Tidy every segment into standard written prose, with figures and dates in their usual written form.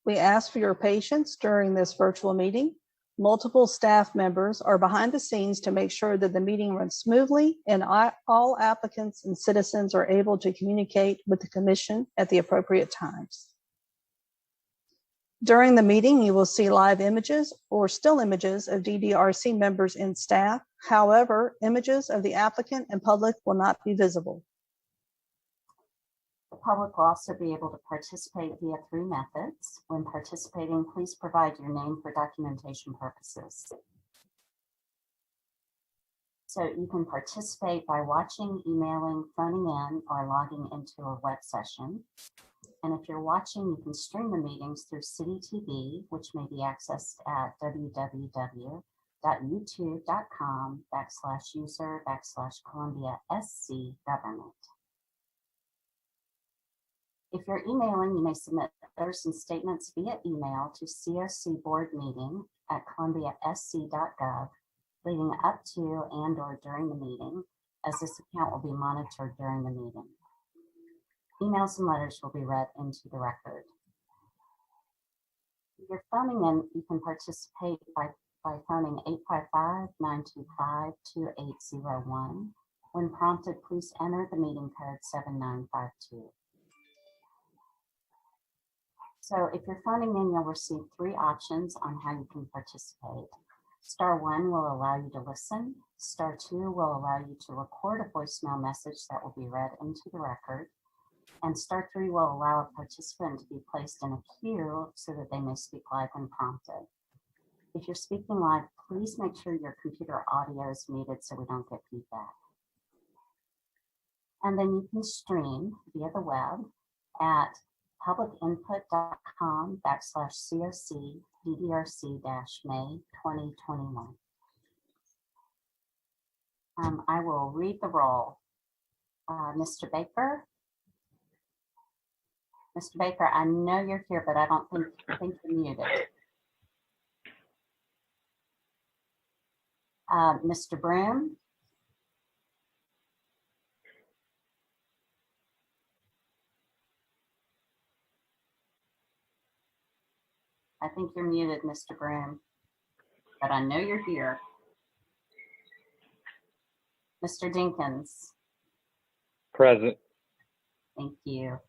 We ask for your patience during this virtual meeting. Multiple staff members are behind the scenes to make sure that the meeting runs smoothly and all applicants and citizens are able to communicate with the commission at the appropriate times. During the meeting, you will see live images or still images of DDRC members and staff. However, images of the applicant and public will not be visible. The public will also be able to participate via 3 methods. When participating, please provide your name for documentation purposes. So you can participate by watching, emailing, phoning in, or logging into a web session. And if you're watching, you can stream the meetings through City TV, which may be accessed at www.youtube.com/user/Columbia SC Government. If you're emailing, you may submit letters and statements via email to cocboardmeeting@columbiasc.gov leading up to and/or during the meeting, as this account will be monitored during the meeting. Emails and letters will be read into the record. If you're phoning in, you can participate by phoning 855-925-2801. When prompted, please enter the meeting code 7952. So if you're phoning in, you'll receive 3 options on how you can participate. *1 will allow you to listen. *2 will allow you to record a voicemail message that will be read into the record. And *3 will allow a participant to be placed in a queue so that they may speak live when prompted. If you're speaking live, please make sure your computer audio is muted so we don't get feedback. And then you can stream via the web at publicinput.com/COC-DDRC-May 2021. I will read the roll. Mr. Baker. Mr. Baker, I know you're here, but I don't think you're muted. Mr. Broom. I think you're muted, Mr. Broom, but I know you're here. Mr. Dinkins. Present. Thank you.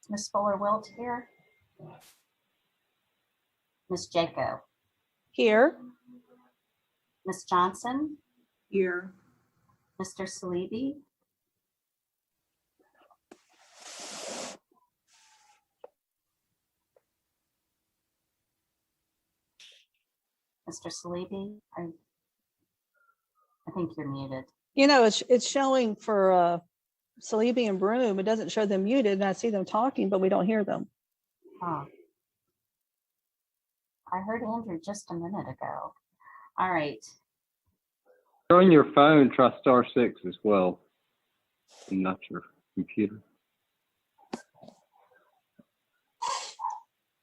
Is Ms. Fuller-Wilt here? Ms. Jaco. Here. Ms. Johnson. Here. Mr. Salibi. Mr. Salibi, I think you're muted. You know, it's showing for Salibi and Broom. It doesn't show them muted, and I see them talking, but we don't hear them. Oh. I heard Andrew just a minute ago. All right. On your phone, try *6 as well, and not your computer.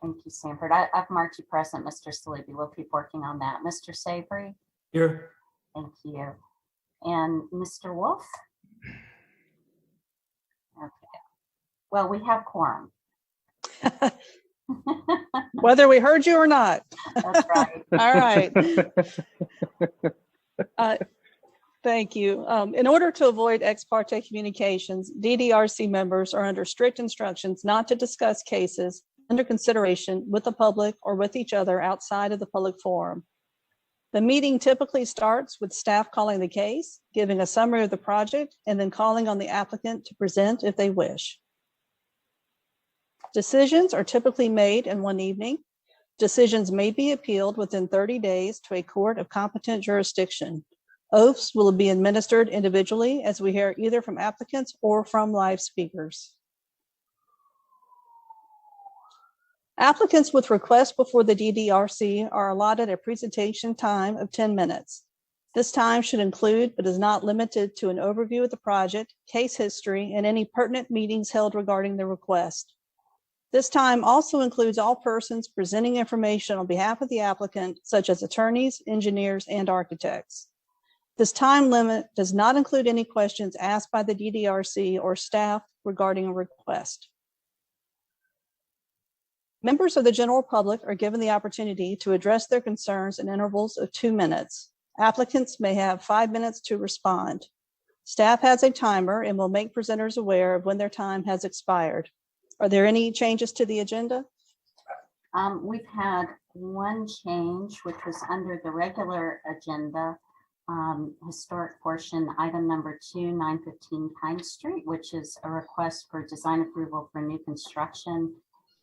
Thank you, Sanford. I've marked you present, Mr. Salibi. We'll keep working on that. Mr. Savory? Here. Thank you. And Mr. Wolf? Okay. Well, we have quorum. Whether we heard you or not. That's right. All right. Thank you. In order to avoid ex parte communications, DDRC members are under strict instructions not to discuss cases under consideration with the public or with each other outside of the public forum. The meeting typically starts with staff calling the case, giving a summary of the project, and then calling on the applicant to present if they wish. Decisions are typically made in one evening. Decisions may be appealed within 30 days to a court of competent jurisdiction. Oaths will be administered individually as we hear either from applicants or from live speakers. Applicants with requests before the DDRC are allotted a presentation time of 10 minutes. This time should include, but is not limited to, an overview of the project, case history, and any pertinent meetings held regarding the request. This time also includes all persons presenting information on behalf of the applicant, such as attorneys, engineers, and architects. This time limit does not include any questions asked by the DDRC or staff regarding a request. Members of the general public are given the opportunity to address their concerns in intervals of 2 minutes. Applicants may have 5 minutes to respond. Staff has a timer and will make presenters aware of when their time has expired. Are there any changes to the agenda? We've had one change, which was under the regular agenda, historic portion, item number 2, 915 Pine Street, which is a request for design approval for new construction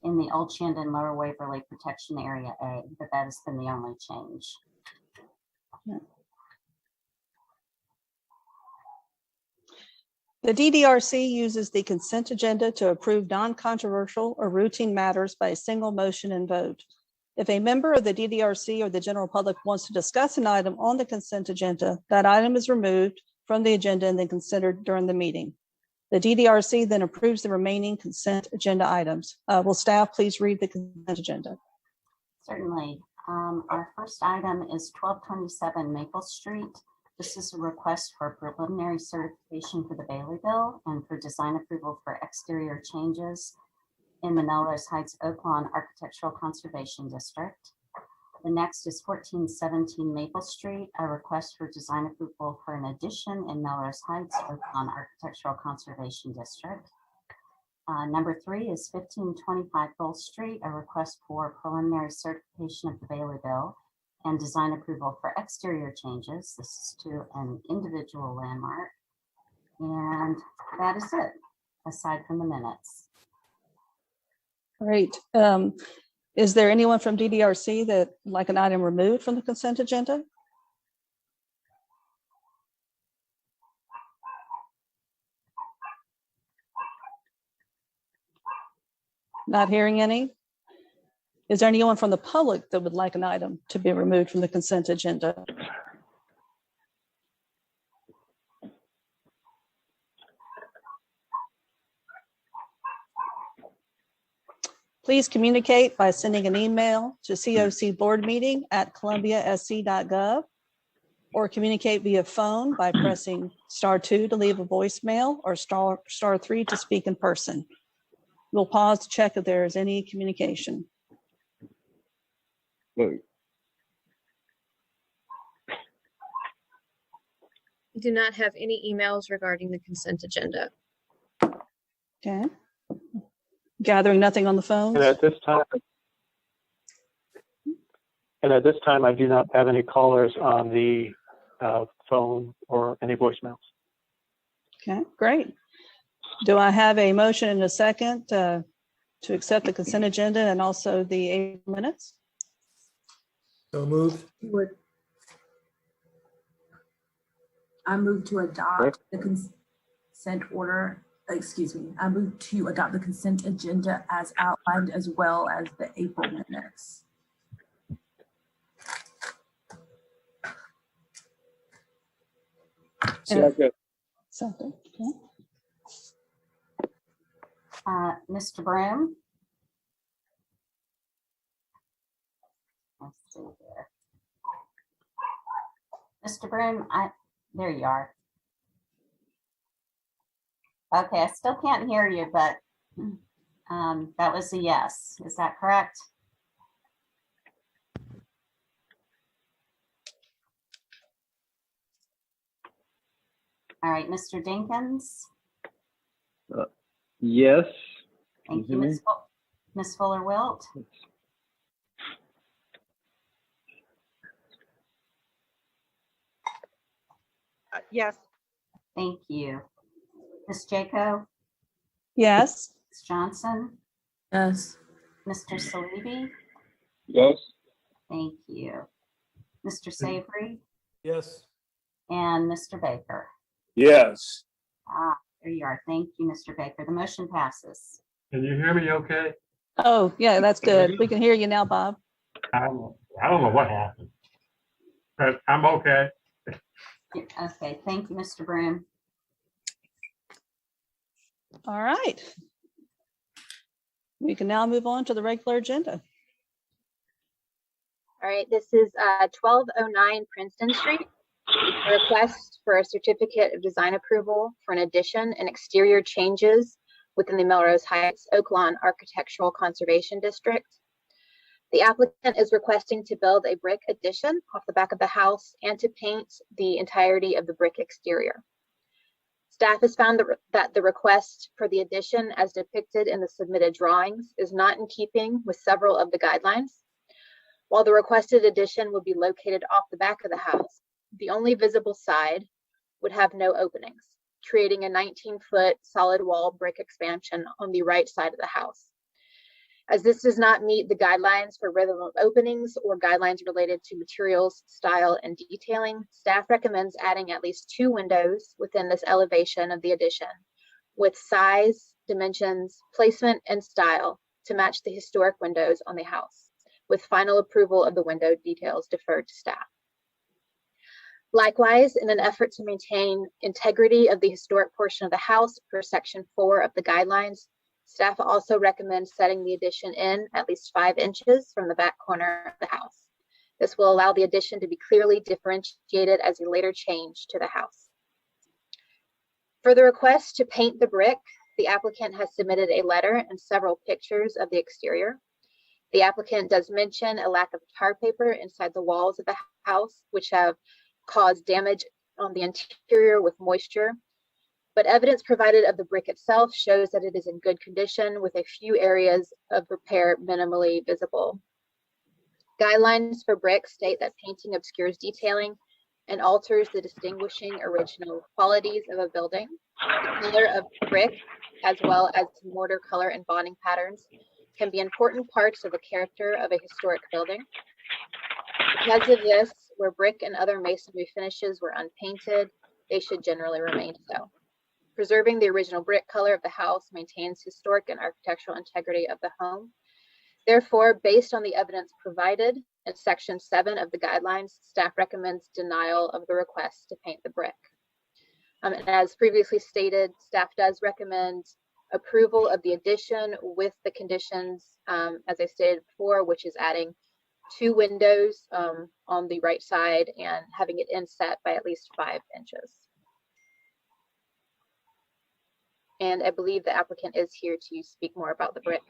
in the Old Shandon Lower Waverly Protection Area A, but that has been the only change. The DDRC uses the consent agenda to approve non-controversial or routine matters by a single motion and vote. If a member of the DDRC or the general public wants to discuss an item on the consent agenda, that item is removed from the agenda and then considered during the meeting. The DDRC then approves the remaining consent agenda items. Will staff please read the consent agenda? Certainly. Our first item is 1227 Maple Street. This is a request for preliminary certification for the Bailey Bill and for design approval for exterior changes in the Melrose Heights Oak Lawn Architectural Conservation District. The next is 1417 Maple Street, a request for design approval for an addition in Melrose Heights Oak Lawn Architectural Conservation District. Number 3 is 1525 Bull Street, a request for preliminary certification of the Bailey Bill and design approval for exterior changes. This is to an individual landmark. And that is it, aside from the minutes. Great. Is there anyone from DDRC that would like an item removed from the consent agenda? Not hearing any. Is there anyone from the public that would like an item to be removed from the consent agenda? Please communicate by sending an email to cocboardmeeting@columbiasc.gov or communicate via phone by pressing *2 to leave a voicemail or *3 to speak in person. We'll pause to check if there is any communication. Look, We do not have any emails regarding the consent agenda. Okay. Gathering nothing on the phone. And at this time, I do not have any callers on the phone or any voicemails. Okay, great. Do I have a motion and a second to accept the consent agenda and also the 8 minutes? So moved. I move to adopt the consent order. Excuse me. I move to adopt the consent agenda as outlined, as well as the April minutes. Second. Second. Okay. Mr. Broom? Let's see here. Mr. Broom, there you are. Okay, I still can't hear you, but that was a yes. Is that correct? All right, Mr. Dinkins? yes. Thank Can you you, hear Ms. Fuller-Wilt. Yes. Thank you. Ms. Jaco, Yes. Ms. Johnson, Yes. Mr. Salibi, Yes. thank you. Mr. Savory Yes. and Mr. Baker. Yes. There you are. Thank you, Mr. Baker. The motion passes. Can you hear me okay? Oh, yeah, that's good. We can hear you now, Bob. I don't know what happened, but I'm okay. Okay, thank you, Mr. Broom. All right. We can now move on to the regular agenda. All right, this is 1209 Princeton Street. A request for a certificate of design approval for an addition and exterior changes within the Melrose Heights Oaklawn Architectural Conservation District. The applicant is requesting to build a brick addition off the back of the house and to paint the entirety of the brick exterior. Staff has found that the request for the addition as depicted in the submitted drawings is not in keeping with several of the guidelines. While the requested addition will be located off the back of the house, the only visible side would have no openings, creating a 19-foot solid wall brick expansion on the right side of the house. As this does not meet the guidelines for rhythm of openings or guidelines related to materials, style, and detailing, staff recommends adding at least 2 windows within this elevation of the addition with size, dimensions, placement, and style to match the historic windows on the house, with final approval of the window details deferred to staff. Likewise, in an effort to maintain integrity of the historic portion of the house per Section 4 of the guidelines, staff also recommends setting the addition in at least 5 inches from the back corner of the house. This will allow the addition to be clearly differentiated as a later change to the house. For the request to paint the brick, the applicant has submitted a letter and several pictures of the exterior. The applicant does mention a lack of tar paper inside the walls of the house, which have caused damage on the interior with moisture. But evidence provided of the brick itself shows that it is in good condition with a few areas of repair minimally visible. Guidelines for brick state that painting obscures detailing and alters the distinguishing original qualities of a building. The color of brick, as well as mortar color and bonding patterns, can be important parts of the character of a historic building. Because of this, where brick and other masonry finishes were unpainted, they should generally remain so. Preserving the original brick color of the house maintains historic and architectural integrity of the home. Therefore, based on the evidence provided in Section 7 of the guidelines, staff recommends denial of the request to paint the brick. And as previously stated, staff does recommend approval of the addition with the conditions, as I stated before, which is adding 2 windows on the right side and having it inset by at least 5 inches. And I believe the applicant is here to speak more about the brick.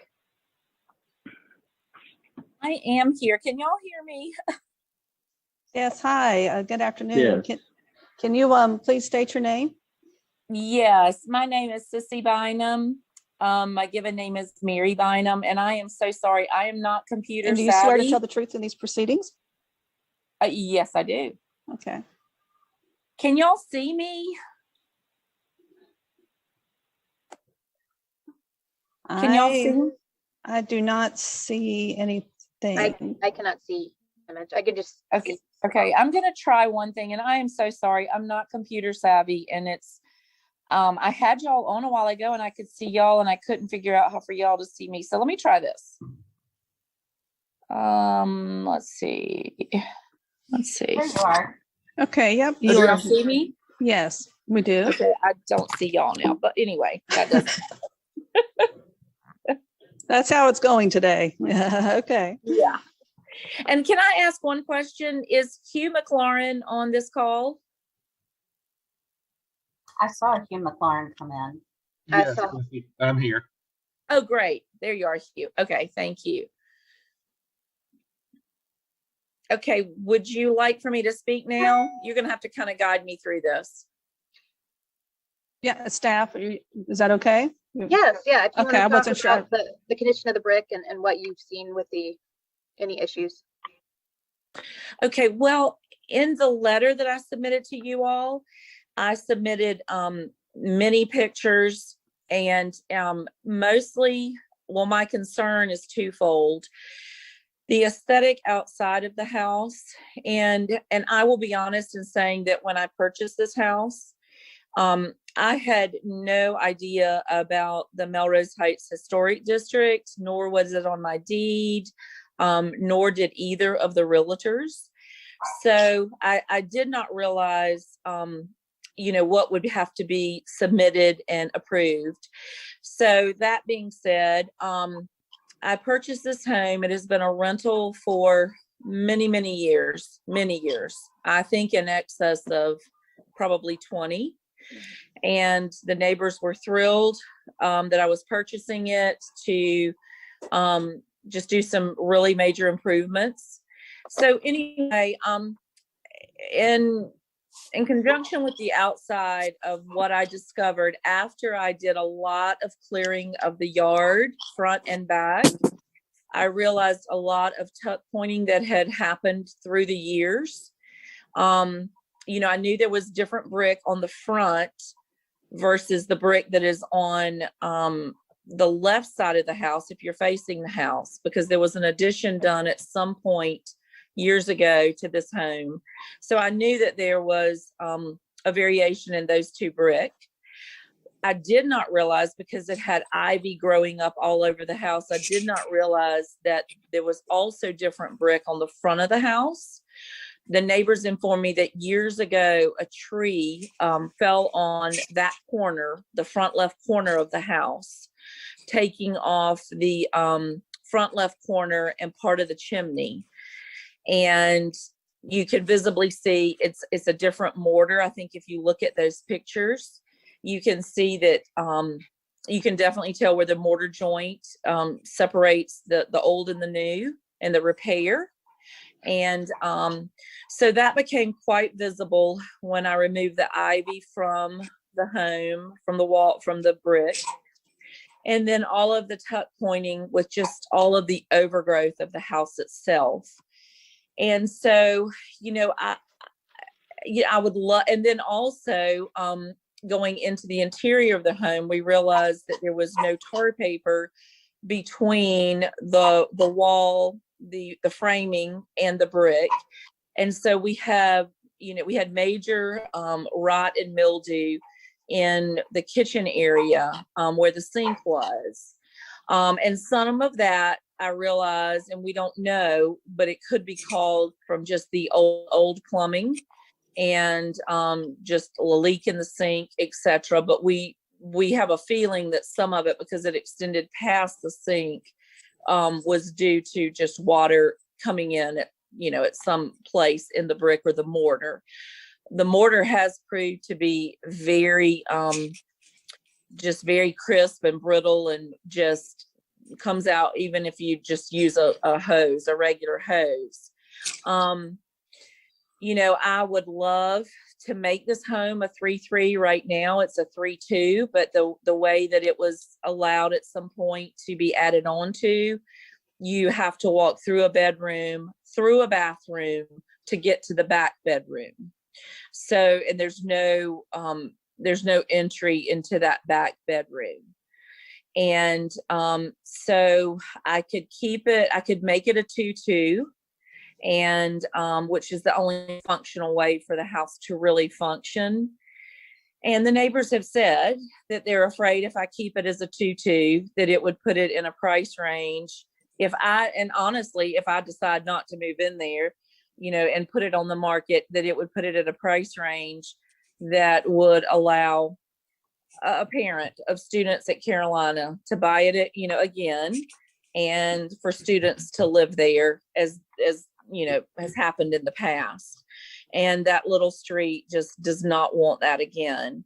I am here. Can y'all hear me? Yes, hi, good afternoon. Yes. Can you please state your name? Yes, my name is Sissy Bynum. My given name is Mary Bynum, and I am so sorry. I am not computer And do you swear to savvy. tell the truth in these proceedings? Yes, I do. Okay. Can y'all see me? Can y'all see me? I do not see anything. I cannot see image. I could just Okay. Okay, I'm gonna try one thing, and I am so sorry. I'm not computer savvy, and it's I had y'all on a while ago, and I could see y'all, and I couldn't figure out how for y'all to see me. So let me try this. Let's see. Let's see. There you are. Okay, yep. Do y'all see me? Yes, we do. Okay, I don't see y'all now, but anyway, that doesn't. That's how it's going today. Okay. Yeah. And can I ask one question? Is Hugh McLaurin on this call? I saw Hugh McLaurin come in. I Yes, saw. I'm here. Oh, great. There you are, Hugh. Okay, thank you. Okay, would you like for me to speak now? You're going to have to kind of guide me through this. Yeah, staff, is that okay? Yes, yeah. If you Okay, I want to wasn't talk sure. about the condition of the brick and what you've seen with any issues. Okay, well, in the letter that I submitted to you all, I submitted many pictures and mostly, well, my concern is twofold. The aesthetic outside of the house, and I will be honest in saying that when I purchased this house, I had no idea about the Melrose Heights Historic District, nor was it on my deed, nor did either of the realtors. So I did not realize, what would have to be submitted and approved. So that being said, I purchased this home. It has been a rental for many years, I think in excess of probably 20. and the neighbors were thrilled that I was purchasing it to just do some really major improvements. So anyway, in conjunction with the outside of what I discovered after I did a lot of clearing of the yard, front and back, I realized a lot of tuck pointing that had happened through the years. You know, I knew there was different brick on the front versus the brick that is on the left side of the house if you're facing the house, because there was an addition done at some point years ago to this home. So I knew that there was a variation in those two brick. I did not realize, because it had ivy growing up all over the house, I did not realize that there was also different brick on the front of the house. The neighbors informed me that years ago, a tree fell on that corner, the front left corner of the house, taking off the front left corner and part of the chimney. And you can visibly see it's a different mortar. I think if you look at those pictures, you can see that you can definitely tell where the mortar joint separates the old and the new and the repair. And so that became quite visible when I removed the ivy from the home, from the wall, from the brick. And then all of the tuck pointing with just all of the overgrowth of the house itself. And so, you know, I would love, and then also going into the interior of the home, we realized that there was no tar paper between the wall, the framing and the brick. And so we have, you know, we had major rot and mildew in the kitchen area where the sink was. And some of that I realized, and we don't know, but it could be called from just the old plumbing and just a leak in the sink, etc. But we have a feeling that some of it, because it extended past the sink, was due to just water coming in at, you know, at some place in the brick or the mortar. The mortar has proved to be very, just very crisp and brittle, and just comes out even if you just use a hose, a regular hose. You know, I would love to make this home a 3-3. Right now it's a 3-2, but the way that it was allowed at some point to be added on to, you have to walk through a bedroom, through a bathroom to get to the back bedroom. So, and there's no entry into that back bedroom. And so I could keep it, I could make it a 2-2, and which is the only functional way for the house to really function. And the neighbors have said that they're afraid if I keep it as a 2-2, that it would put it in a price range. And honestly, if I decide not to move in there, you know, and put it on the market, that it would put it at a price range that would allow a parent of students at Carolina to buy it, you know, again, and for students to live there as you know, has happened in the past. And that little street just does not want that again.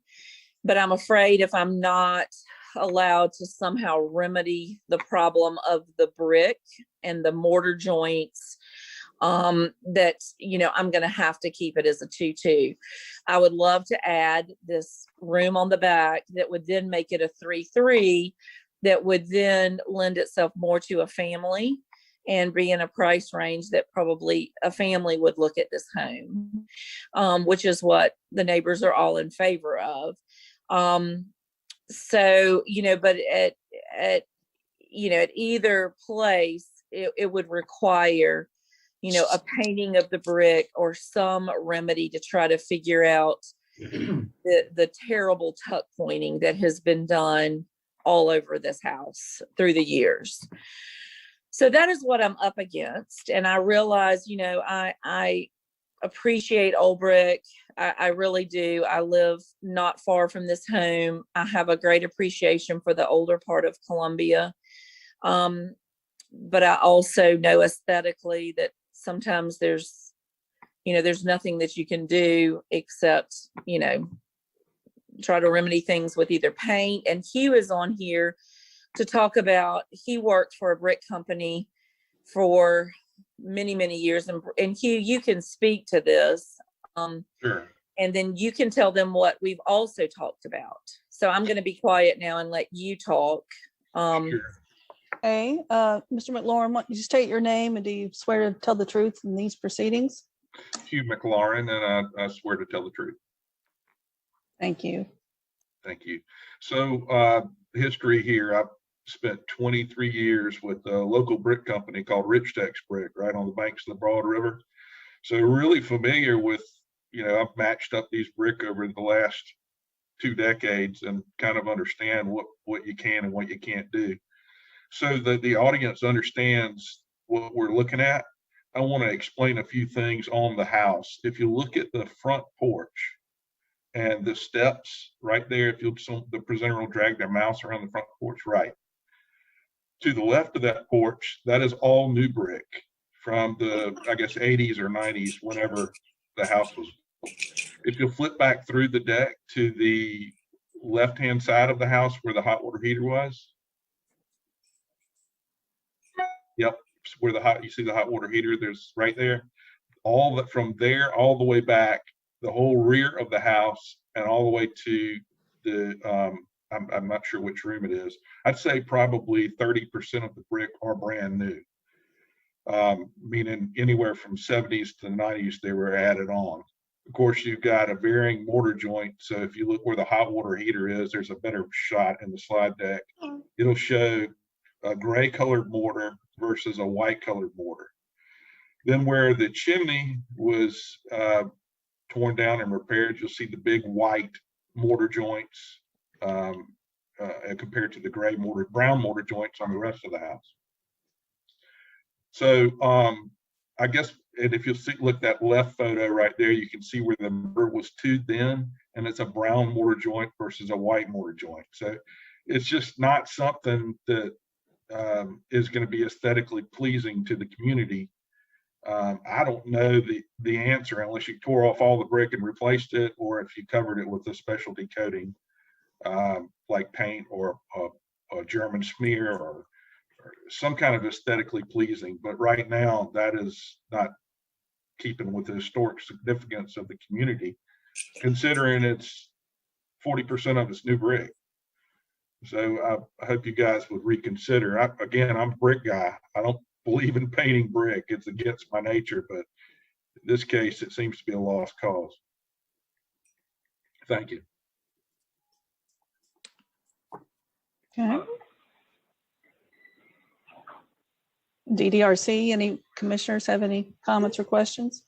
But I'm afraid if I'm not allowed to somehow remedy the problem of the brick and the mortar joints, that, you know, I'm going to have to keep it as a 2-2. I would love to add this room on the back that would then make it a 3-3, that would then lend itself more to a family and be in a price range that probably a family would look at this home, which is what the neighbors are all in favor of. So, you know, but at either place, it would require, you know, a painting of the brick or some remedy to try to figure out the terrible tuck pointing that has been done all over this house through the years. So that is what I'm up against. And I realize, you know, I appreciate old brick. I really do. I live not far from this home. I have a great appreciation for the older part of Columbia. But I also know aesthetically that sometimes there's nothing that you can do except, you know, try to remedy things with either paint. And Hugh is on here to talk about, he worked for a brick company for many, many years. And Hugh, you can speak to this. Sure. And then you can tell them what we've also talked about. So I'm going to be quiet now and let you talk. Sure. Okay, Mr. McLaurin, why don't you state your name and do you swear to tell the truth in these proceedings? Hugh McLaurin, and I swear to tell the truth. Thank you. Thank you. So history here, I've spent 23 years with a local brick company called Rich Tex Brick, right on the banks of the Broad River. So really familiar with, I've matched up these brick over the last 2 decades and kind of understand what you can and what you can't do. So that the audience understands what we're looking at, I want to explain a few things on the house. If you look at the front porch and the steps right there, the presenter will drag their mouse around the front porch, right. To the left of that porch, that is all new brick from the, I guess, 80s or 90s, whenever the house was built. If you flip back through the deck to the left-hand side of the house where the hot water heater was, yep, where you see the hot water heater, there's right there. All that from there, all the way back, the whole rear of the house, and all the way to the, I'm not sure which room it is. I'd say probably 30% of the brick are brand new. Meaning anywhere from 70s to 90s, they were added on. Of course, you've got a varying mortar joint. So if you look where the hot water heater is, there's a better shot in the slide deck. It'll show a gray colored mortar versus a white colored mortar. Then where the chimney was torn down and repaired, you'll see the big white mortar joints compared to the brown mortar joints on the rest of the house. So I guess, and if you'll look that left photo right there, you can see where the mortar was too thin, and it's a brown mortar joint versus a white mortar joint. So it's just not something that is going to be aesthetically pleasing to the community. I don't know the answer unless you tore off all the brick and replaced it, or if you covered it with a specialty coating like paint or a German smear or some kind of aesthetically pleasing. But right now, that is not keeping with the historic significance of the community, considering it's 40% of it's new brick. So I hope you guys would reconsider. Again, I'm a brick guy. I don't believe in painting brick. It's against my nature, but in this case, it seems to be a lost cause. Thank you. Okay. DDRC, any commissioners have any comments or questions?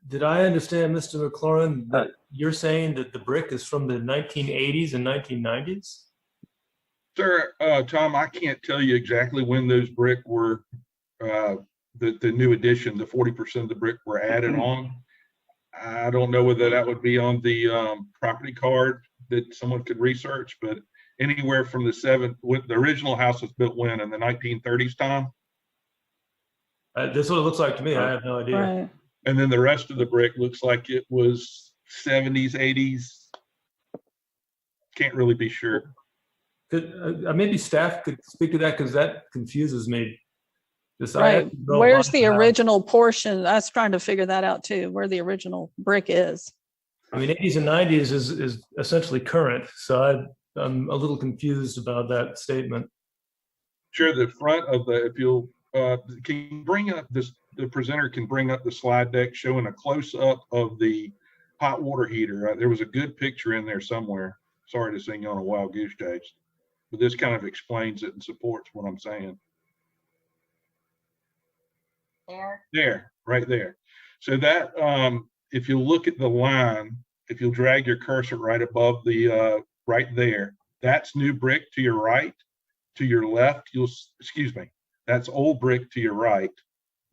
Did I understand, Mr. McLaurin, that you're saying that the brick is from the 1980s and 1990s? Sir, Tom, I can't tell you exactly when those brick were, the new addition, the 40% of the brick were added on. I don't know whether that would be on the property card that someone could research, but anywhere from the original house was built when, in the 1930s, Tom? That's what it looks like to me. I have no idea. Right. And then the rest of the brick looks like it was 70s, 80s. Can't really be sure. Maybe staff could speak to that, because that confuses me. Right. Where's the original portion? I was trying to figure that out too, where the original brick is. I mean, 80s and 90s is essentially current. So I'm a little confused about that statement. Sure. The front of the, if you'll, can you bring up this, the presenter can bring up the slide deck showing a close up of the hot water heater. There was a good picture in there somewhere. Sorry to sing you on a wild goose chase, but this kind of explains it and supports what I'm saying. There, right there. So that, if you look at the line, if you'll drag your cursor right above the, right there, that's new brick to your right. To your left, excuse me, that's old brick to your right,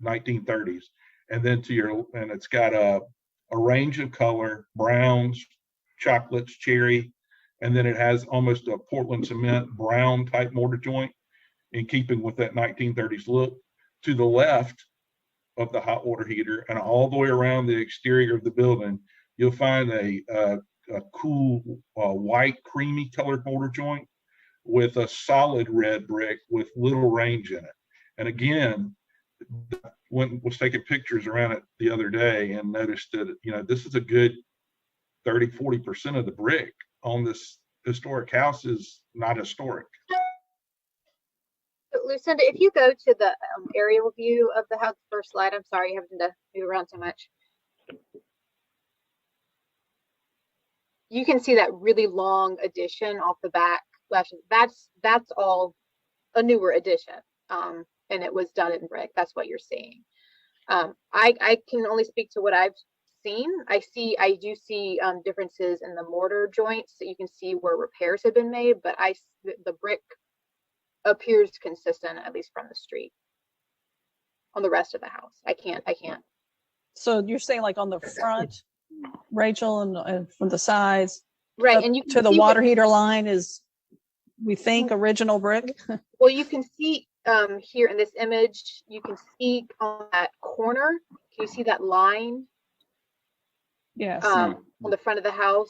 1930s. And then and it's got a range of color, browns, chocolates, cherry, and then it has almost a Portland cement brown type mortar joint in keeping with that 1930s look. To the left, of the hot water heater and all the way around the exterior of the building, you'll find a cool white creamy colored mortar joint with a solid red brick with little range in it. And again, was taking pictures around it the other day and noticed that, you know, this is a good 30–40% of the brick on this historic house is not historic. So, Lucinda, if you go to the aerial view of the house, first slide, I'm sorry, having to move around so much. You can see that really long addition off the back. That's all a newer addition, and it was done in brick. That's what you're seeing. I can only speak to what I've seen. I do see differences in the mortar joints, so you can see where repairs have been made, but the brick appears consistent, at least from the street. On the rest of the house, I can't. So you're saying like on the front, Rachel, and from the sides, right? And you to the water heater line is, we think, original brick. Well, you can see here in this image, you can see on that corner. Can you see that line? Yes. On the front of the house,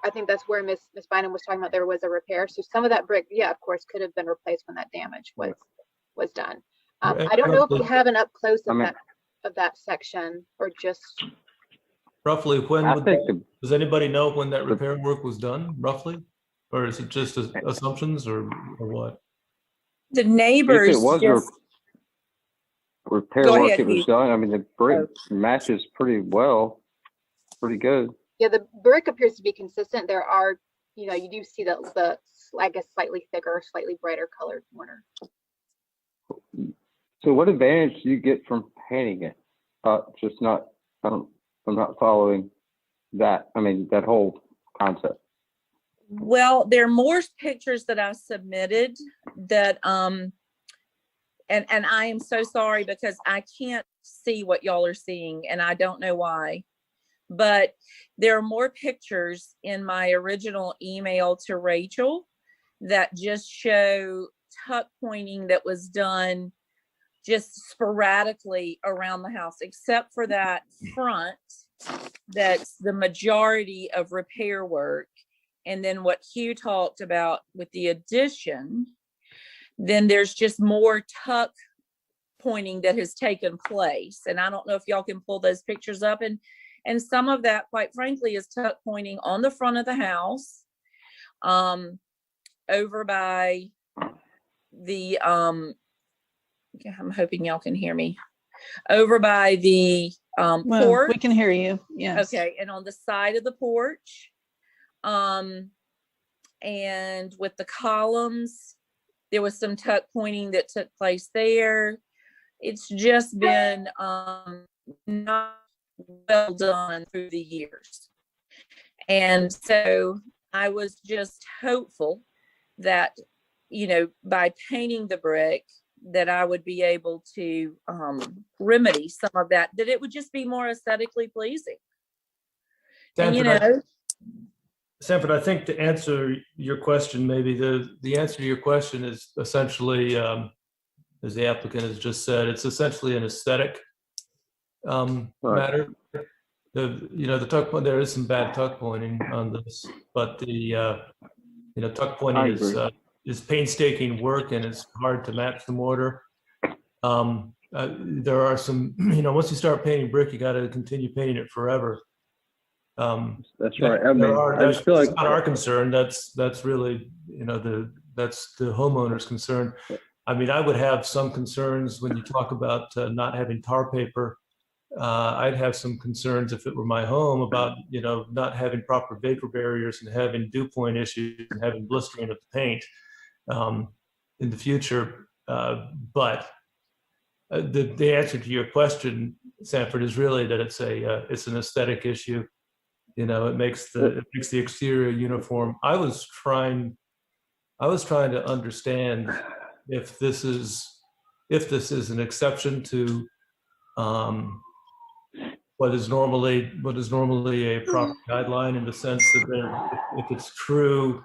I think that's where Miss Bynum was talking about there was a repair. So some of that brick, yeah, of course, could have been replaced when that damage was done. I don't know if we have an up close of that section, or just roughly when does anybody know when that repair work was done, roughly? Or is it just assumptions or what? The neighbors repair work it was done. I mean, the brick matches pretty well, pretty good. Yeah, the brick appears to be consistent. There are, you do see the I guess slightly thicker, slightly brighter colored mortar. So what advantage do you get from painting it? I'm not following that. I mean, that whole concept. Well, there are more pictures that I submitted that, and I am so sorry because I can't see what y'all are seeing, and I don't know why. But there are more pictures in my original email to Rachel that just show tuck pointing that was done just sporadically around the house, except for that front, that's the majority of repair work. And then what Hugh talked about with the addition, then there's just more tuck pointing that has taken place. And I don't know if y'all can pull those pictures up. And some of that, quite frankly, is tuck pointing on the front of the house, over by the, I'm hoping y'all can hear me, over by the porch. We can hear you, yes. Okay, and on the side of the porch, and with the columns, there was some tuck pointing that took place there. It's just been not well done through the years. And so I was just hopeful that, by painting the brick, that I would be able to remedy some of that, that it would just be more aesthetically pleasing. Sanford, Sanford, I think to answer your question, maybe the answer to your question is essentially, as the applicant has just said, it's essentially an aesthetic matter. The tuck point, there is some bad tuck pointing on this, but the tuck pointing is painstaking work and it's hard to match the mortar. There are some, once you start painting brick, you got to continue painting it forever. That's right. I mean, I just feel like not our concern. That's really, that's the homeowner's concern. I mean, I would have some concerns when you talk about not having tar paper. I'd have some concerns if it were my home about, not having proper vapor barriers and having dew point issues and having blistering of the paint in the future. But the answer to your question, Sanford, is really that it's an aesthetic issue. It makes the exterior uniform. I was trying to understand if this is an exception to what is normally a proper guideline, in the sense that if it's true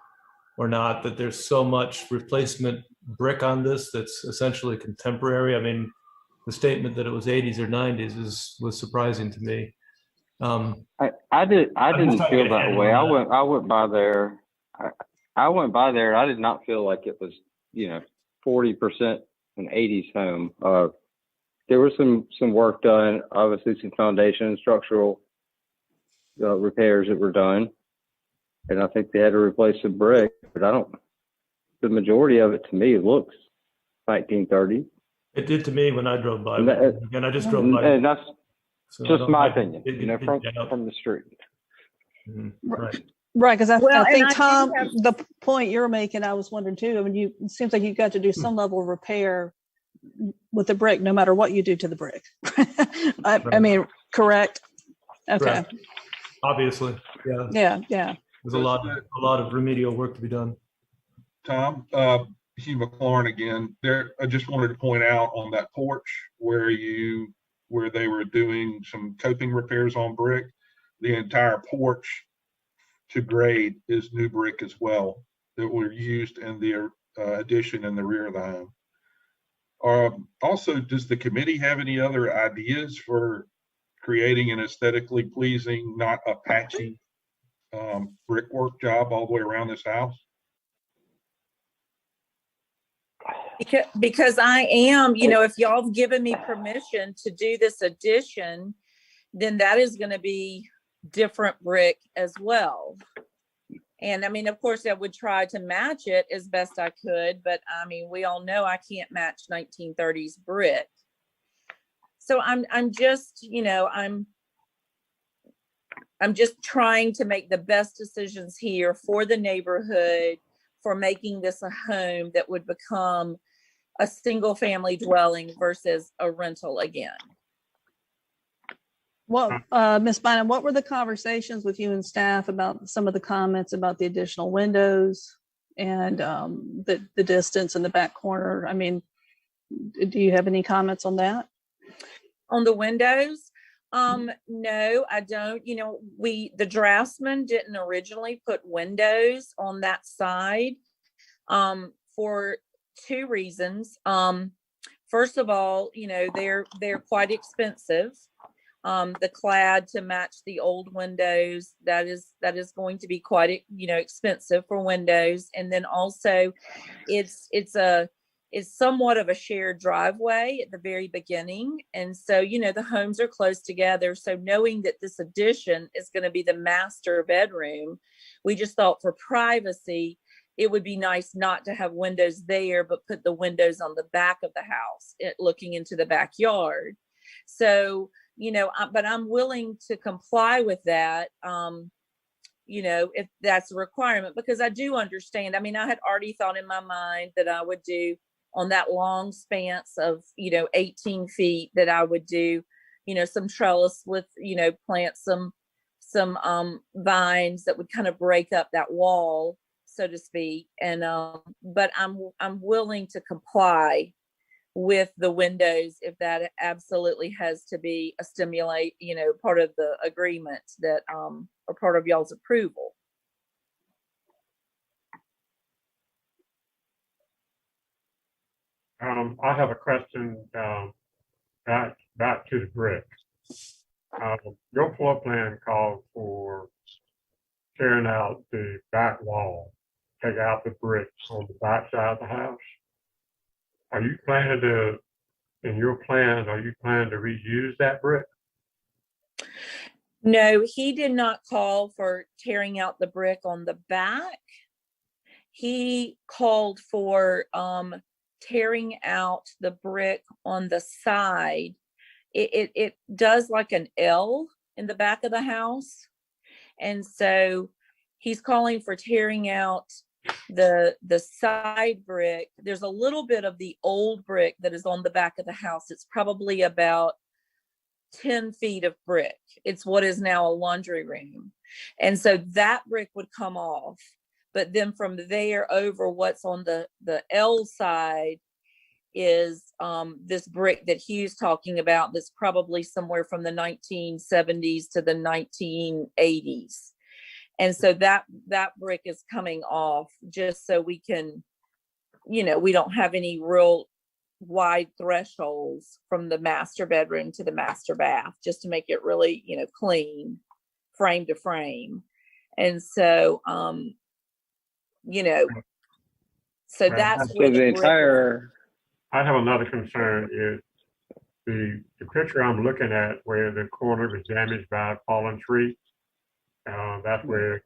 or not that there's so much replacement brick on this that's essentially contemporary. I mean, the statement that it was 80s or 90s was surprising to me. I didn't trying to feel get a that handle way. on that. I went by there. I went by there. I did not feel like it was 40% an 80s home. There was some work done, obviously some foundation and structural repairs that were done, and I think they had to replace the brick. But the majority of it to me looks 1930s. It did to me when I drove by. And that- Again, I just drove by. And that's so I just don't- my I opinion, didn't get out. from the street. Right. Right, because Well, I and think, I do Tom, have- the point you're making, I was wondering too, I mean, it seems like you've got to do some level of repair with the brick, no matter what you do to the brick. I mean, correct? Okay, Correct. Obviously, yeah. yeah. There's a lot of remedial work to be done. Tom, Hugh McLaurin again. There, I just wanted to point out on that porch where they were doing some coping repairs on brick, the entire porch to grade is new brick as well that were used in the addition in the rear of the home. Also, does the committee have any other ideas for creating an aesthetically pleasing, not a patchy brickwork job all the way around this house? Because I am, if y'all have given me permission to do this addition, then that is going to be different brick as well. And I mean, of course, I would try to match it as best I could, but I mean, we all know I can't match 1930s brick. So I'm just, I'm just trying to make the best decisions here for the neighborhood, for making this a home that would become a single family dwelling versus a rental again. Well, Ms. Bynum, what were the conversations with you and staff about some of the comments about the additional windows and the distance in the back corner? I mean, do you have any comments on that? On the windows? No, I don't. The draftsman didn't originally put windows on that side for two reasons. First of all, they're quite expensive. The clad to match the old windows, that is going to be quite expensive for windows. And then also it's somewhat of a shared driveway at the very beginning. And so, the homes are close together. So knowing that this addition is going to be the master bedroom, we just thought for privacy, it would be nice not to have windows there, but put the windows on the back of the house, looking into the backyard. So, but I'm willing to comply with that, if that's a requirement, because I do understand. I mean, I had already thought in my mind that I would do on that long span of, 18 feet, that I would do, some trellis with, plant some vines that would kind of break up that wall, so to speak. And, but I'm willing to comply with the windows if that absolutely has to be part of the agreement that, or part of y'all's approval. I have a question back to the brick. Your floor plan called for tearing out the back wall, take out the bricks on the back side of the house. Are you planning to reuse that brick? No, he did not call for tearing out the brick on the back. He called for tearing out the brick on the side. It does like an L in the back of the house. And so he's calling for tearing out the side brick. There's a little bit of the old brick that is on the back of the house. It's probably about 10 feet of brick. It's what is now a laundry room. And so that brick would come off. But then from there over, what's on the L side is this brick that Hugh's talking about, that's probably somewhere from the 1970s to the 1980s. And so that brick is coming off, just so we can, we don't have any real wide thresholds from the master bedroom to the master bath, just to make it really, clean, frame to frame. And so, so that's So where the the brick. entire, I have another concern is the picture I'm looking at where the corner was damaged by a fallen tree. That's where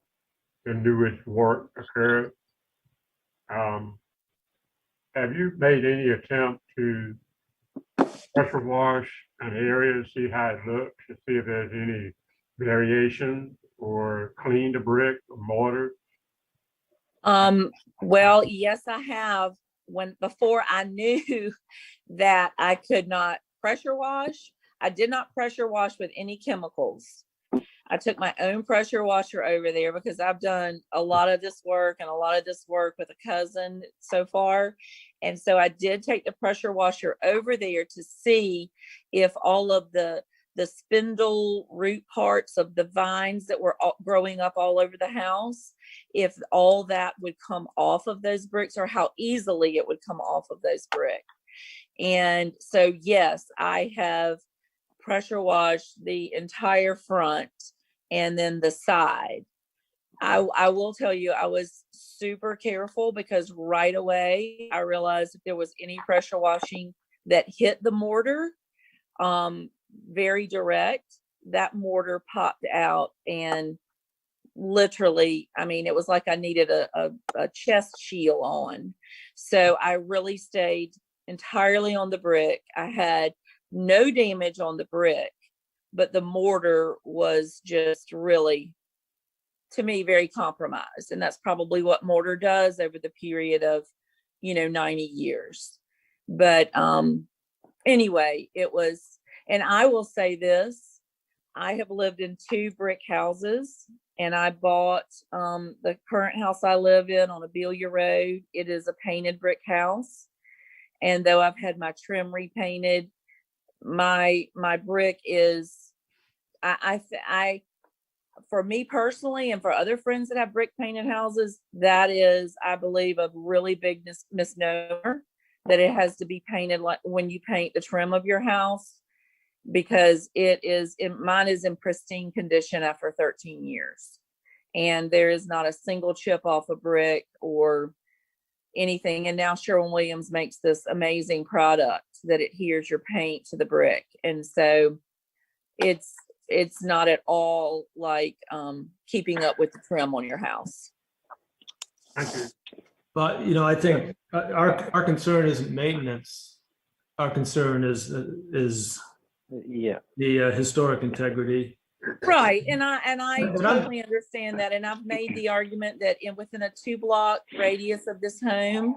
the newest work occurred. Have you made any attempt to pressure wash an area to see how it looks, to see if there's any variation, or clean the brick or mortar? Well, yes, I have. Before I knew that I could not pressure wash, I did not pressure wash with any chemicals. I took my own pressure washer over there because I've done a lot of this work with a cousin so far. And so I did take the pressure washer over there to see if all of the spindle root parts of the vines that were growing up all over the house, if all that would come off of those bricks, or how easily it would come off of those bricks. And so, yes, I have pressure washed the entire front and then the side. I will tell you, I was super careful because right away I realized if there was any pressure washing that hit the mortar, very direct, that mortar popped out, and literally, I mean, it was like I needed a chest shield on. So I really stayed entirely on the brick. I had no damage on the brick, but the mortar was just really, to me, very compromised. And that's probably what mortar does over the period of, 90 years. But anyway, it was, and I will say this, I have lived in 2 brick houses, and I bought the current house I live in on Abelia Road. It is a painted brick house. And though I've had my trim repainted, my brick is, I for me personally, and for other friends that have brick painted houses, that is, I believe, a really big misnomer, that it has to be painted like when you paint the trim of your house, because mine is in pristine condition after 13 years. And there is not a single chip off a brick or anything. And now Sherwin-Williams makes this amazing product that adheres your paint to the brick. And so it's not at all like keeping up with the trim on your house. Thank you. But, I think our concern isn't maintenance. Our concern is the historic integrity. Right. And I totally understand that. And I've made the argument that within a 2-block radius of this home,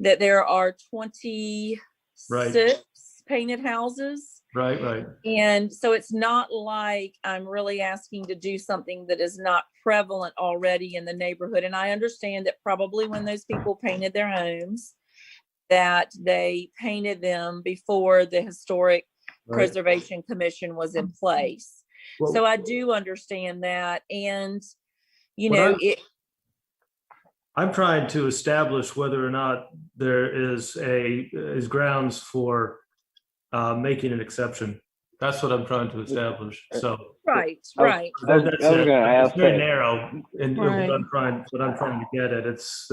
that there are 26 painted houses. Right. And so it's not like I'm really asking to do something that is not prevalent already in the neighborhood. And I understand that probably when those people painted their homes, that they painted them before the Historic Preservation Commission was in place. Well, so I do understand that. And, I'm trying to establish whether or not there is grounds for making an exception. That's what I'm trying to establish. So right. It's very narrow in what I'm trying to get at. It's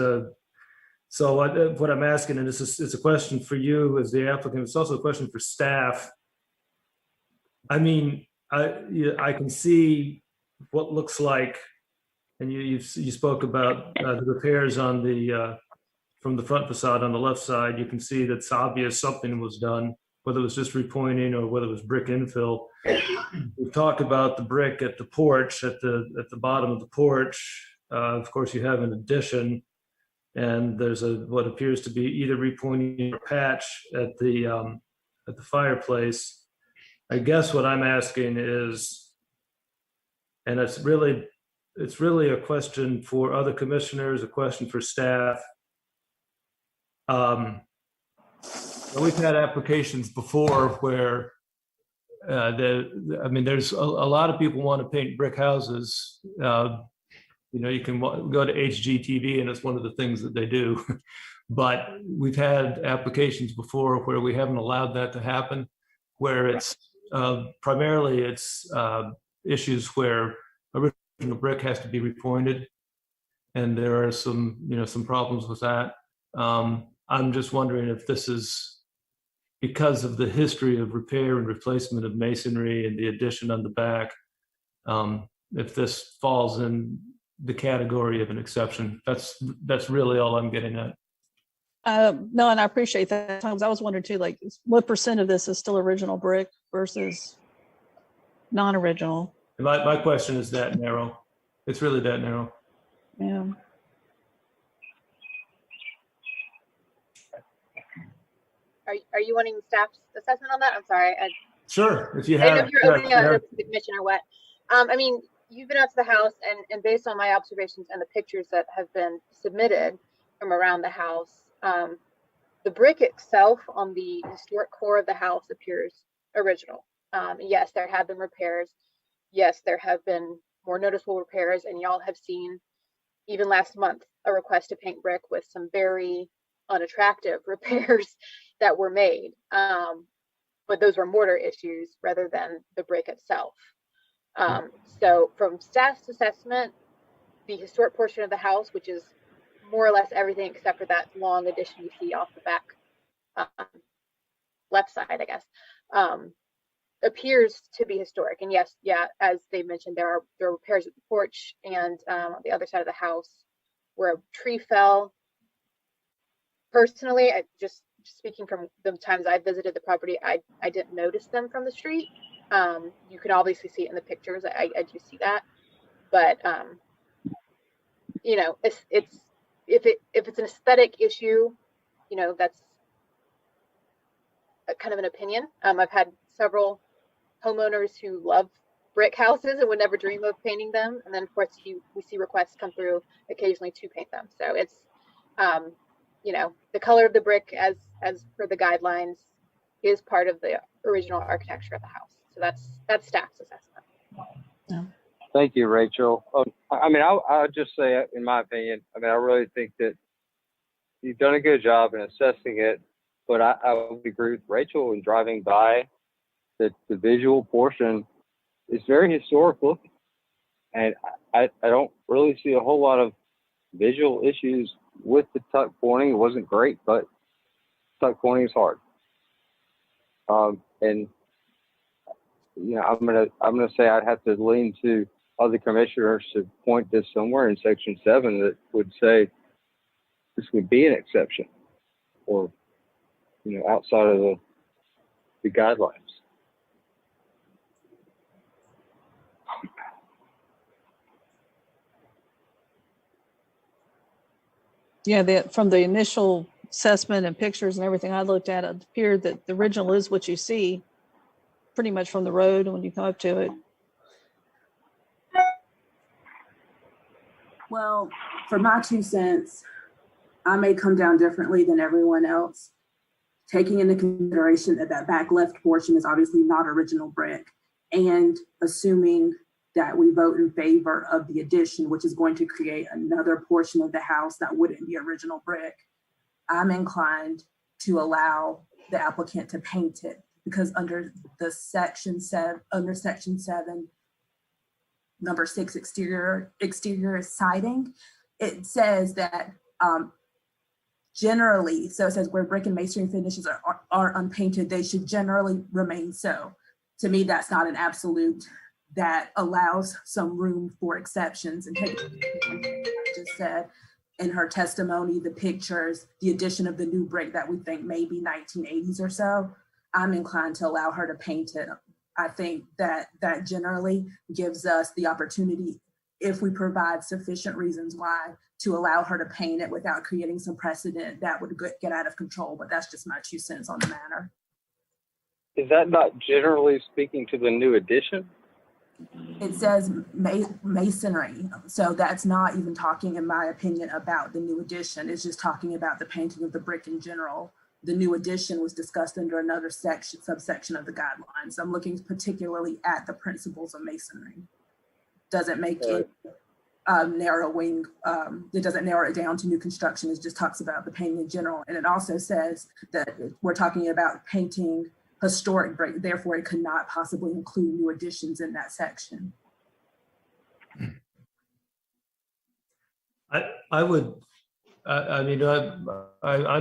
so what I'm asking, and it's a question for you as the applicant. It's also a question for staff. I mean, I can see what looks like, and you spoke about the repairs on from the front facade on the left side. You can see that's obvious something was done, whether it was just repointing or whether it was brick infill. We've talked about the brick at the porch, at the bottom of the porch. Of course, you have an addition, and there's what appears to be either repointing or patch at the fireplace. I guess what I'm asking is, and it's really a question for other commissioners, a question for staff. We've had applications before where there's a lot of people want to paint brick houses. You know, you can go to HGTV and it's one of the things that they do. But we've had applications before where we haven't allowed that to happen, where it's primarily it's issues where original brick has to be repointed. And there are some, you know, some problems with that. I'm just wondering if this is because of the history of repair and replacement of masonry and the addition on the back, if this falls in the category of an exception. That's really all I'm getting at. No, and I appreciate that. Sometimes I was wondering too, like what % of this is still original brick versus non-original? My question is that narrow. It's really that narrow. Yeah. Are you wanting staff's assessment on that? I'm sorry. Sure, if you I didn't know have. if you're opening a submission or what. I mean, you've been out to the house and based on my observations and the pictures that have been submitted from around the house, the brick itself on the historic core of the house appears original. Yes, there have been repairs. Yes, there have been more noticeable repairs, and y'all have seen even last month a request to paint brick with some very unattractive repairs that were made. But those were mortar issues rather than the brick itself. So from staff's assessment, the historic portion of the house, which is more or less everything except for that long addition you see off the back left side, I guess, appears to be historic. And yes, yeah, as they mentioned, there are repairs at the porch and on the other side of the house where a tree fell. Personally, I just speaking from the times I visited the property, I didn't notice them from the street. You can obviously see it in the pictures. I do see that, but you know, if it's an aesthetic issue, you know, that's a kind of an opinion. I've had several homeowners who love brick houses and would never dream of painting them, and then of course we see requests come through occasionally to paint them. So it's you know, the color of the brick as per the guidelines is part of the original architecture of the house. So that's staff's assessment. Yeah. Thank you, Rachel. I mean, I'll just say, in my opinion, I mean, I really think that you've done a good job in assessing it, but I would agree with Rachel in driving by that the visual portion is very historic looking. And I don't really see a whole lot of visual issues with the tuck pointing. It wasn't great, but tuck pointing is hard. And you know, I'm gonna say I'd have to lean to other commissioners to point this somewhere in Section 7 that would say this would be an exception, or you know, outside of the guidelines. Yeah, from the initial assessment and pictures and everything I looked at, it appeared that the original is what you see pretty much from the road when you come up to it. Well, for my 2 cents, I may come down differently than everyone else, taking into consideration that that back left portion is obviously not original brick, and assuming that we vote in favor of the addition, which is going to create another portion of the house that wouldn't be original brick. I'm inclined to allow the applicant to paint it, because under Section 7, number 6, exterior siding, it says that generally, so it says where brick and masonry finishes are unpainted, they should generally remain so. To me, that's not an absolute. That allows some room for exceptions. And take just said in her testimony, the pictures, the addition of the new brick that we think may be 1980s or so, I'm inclined to allow her to paint it. I think that generally gives us the opportunity, if we provide sufficient reasons why, to allow her to paint it without creating some precedent that would get out of control. But that's just my 2 cents on the matter. Is that not generally speaking to the new addition? It says masonry, so that's not even talking, in my opinion, about the new addition. It's just talking about the painting of the brick in general. The new addition was discussed under another subsection of the guidelines. I'm looking particularly at the principles of masonry. Doesn't make it narrowing, it doesn't narrow it down to new construction. It just talks about the painting in general. And it also says that we're talking about painting historic brick, therefore it could not possibly include new additions in that section. I'm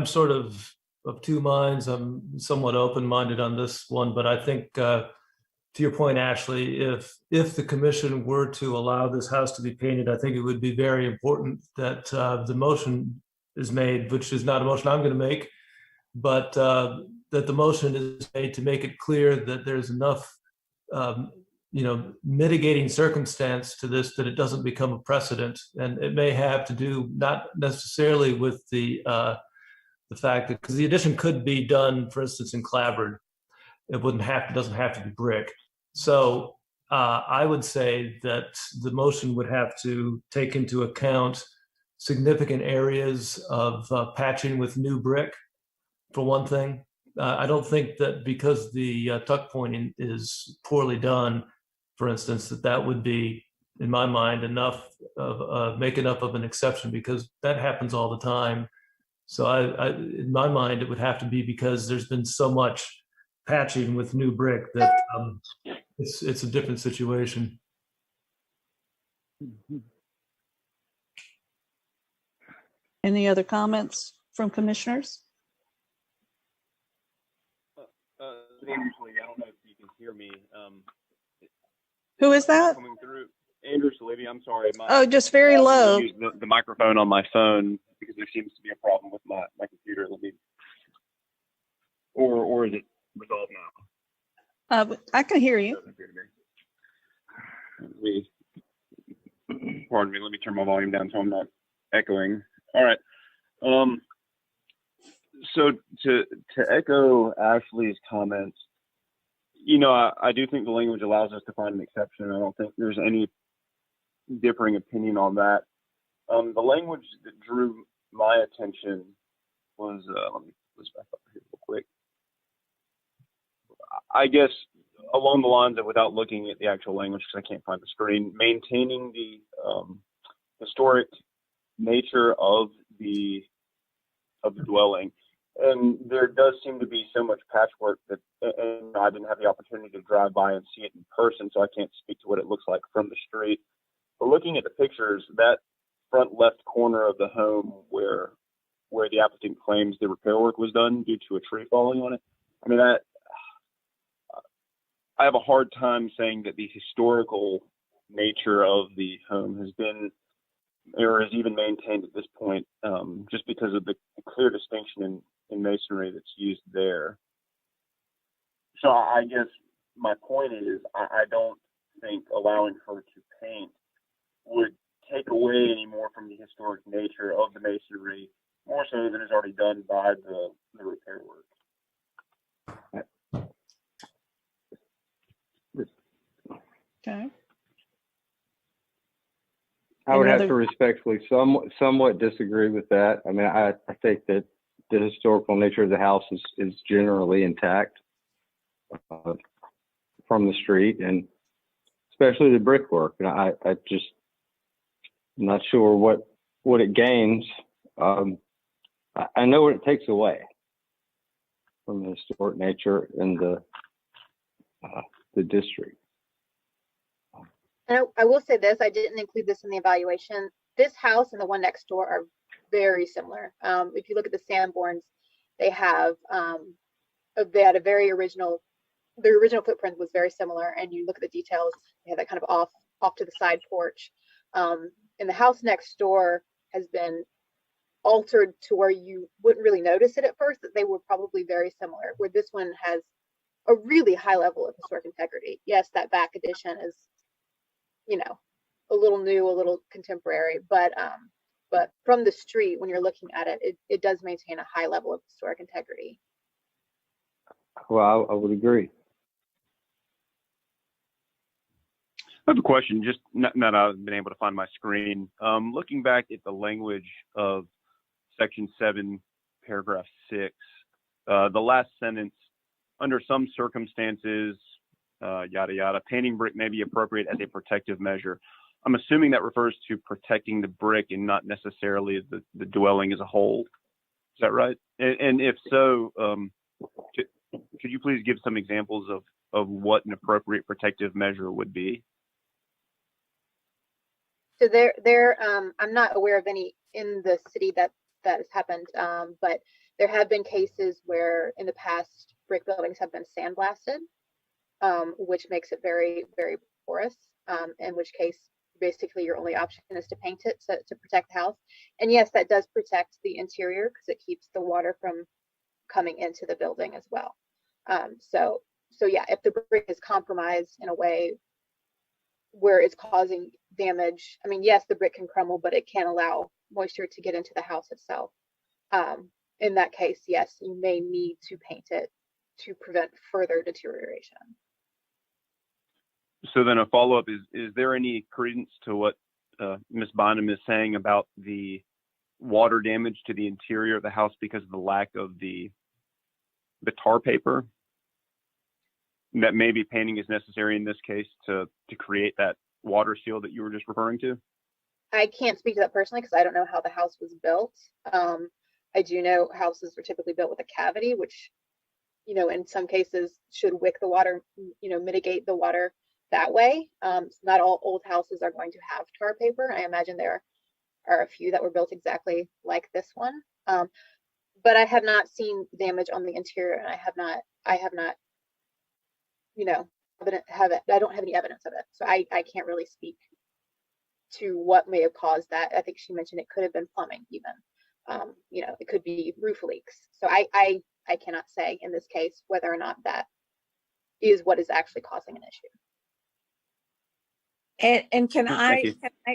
sort of two minds. I'm somewhat open-minded on this one, but I think to your point, Ashley, if the commission were to allow this house to be painted, I think it would be very important that the motion is made, which is not a motion I'm going to make, but that the motion is made to make it clear that there's enough, mitigating circumstance to this that it doesn't become a precedent, and it may have to do not necessarily with the fact that, because the addition could be done, for instance, in clapboard. It doesn't have to be brick. So I would say that the motion would have to take into account significant areas of patching with new brick, for one thing. I don't think that because the tuck pointing is poorly done, for instance, that would be, in my mind, make enough of an exception, because that happens all the time. So in my mind, it would have to be because there's been so much patching with new brick that it's a different situation. Any other comments from commissioners? Andrew Salibi, I don't know if you can hear me. Who is that? Coming through. Andrew Salibi, I'm sorry. Just very low. Use the microphone on my phone because there seems to be a problem with my computer. Let me. Or is it resolved now? I can hear you. Pardon me. Let me turn my volume down so I'm not echoing. All right. So to echo Ashley's comments, I do think the language allows us to find an exception. I don't think there's any differing opinion on that. The language that drew my attention was, let me put this back up here real quick. I guess along the lines of, without looking at the actual language because I can't find the screen, maintaining the historic nature of the dwelling. And there does seem to be so much patchwork that, and I didn't have the opportunity to drive by and see it in person, so I can't speak to what it looks like from the street. But looking at the pictures, that front left corner of the home where the applicant claims the repair work was done due to a tree falling on it, I mean, I have a hard time saying that the historical nature of the home has been, or is even maintained at this point, just because of the clear distinction in masonry that's used there. So I guess my point is, I don't think allowing her to paint would take away any more from the historic nature of the masonry, more so than is already done by the repair work. Okay. I would have to respectfully somewhat disagree with that. I mean, I think that the historical nature of the house is generally intact from the street, and especially the brickwork. And I'm not sure what it gains. I know what it takes away from the historic nature in the district. And I will say this, I didn't include this in the evaluation. This house and the one next door are very similar. If you look at the Sanborns, they had a very original, the original footprint was very similar, and you look at the details, they have that kind of off to the side porch. And the house next door has been altered to where you wouldn't really notice it at first, that they were probably very similar, where this one has a really high level of historic integrity. Yes, that back addition is, a little new, a little contemporary, but from the street, when you're looking at it, it does maintain a high level of historic integrity. Well, I would agree. I have a question, just not that I've been able to find my screen. Looking back at the language of section 7, paragraph 6, the last sentence, under some circumstances, yada, yada, painting brick may be appropriate as a protective measure. I'm assuming that refers to protecting the brick and not necessarily the dwelling as a whole. Is that right? And if so, could you please give some examples of what an appropriate protective measure would be? So I'm not aware of any in the city that has happened, but there have been cases where in the past brick buildings have been sandblasted, which makes it very, very porous, in which case basically your only option is to paint it to protect the house. And yes, that does protect the interior because it keeps the water from coming into the building as well. So yeah, if the brick is compromised in a way where it's causing damage, I mean, yes, the brick can crumble, but it can allow moisture to get into the house itself. In that case, yes, you may need to paint it to prevent further deterioration. So then a follow-up is there any credence to what Ms. Bynum is saying about the water damage to the interior of the house because of the lack of the tar paper? That maybe painting is necessary in this case to create that water seal that you were just referring to? I can't speak to that personally because I don't know how the house was built. I do know houses were typically built with a cavity, which, in some cases should wick the water, mitigate the water that way. Not all old houses are going to have tar paper. I imagine there are a few that were built exactly like this one. But I have not seen damage on the interior, and I have not, I don't have any evidence of it. So I can't really speak to what may have caused that. I think she mentioned it could have been plumbing even. It could be roof leaks. So I cannot say in this case whether or not that is what is actually causing an issue. And can I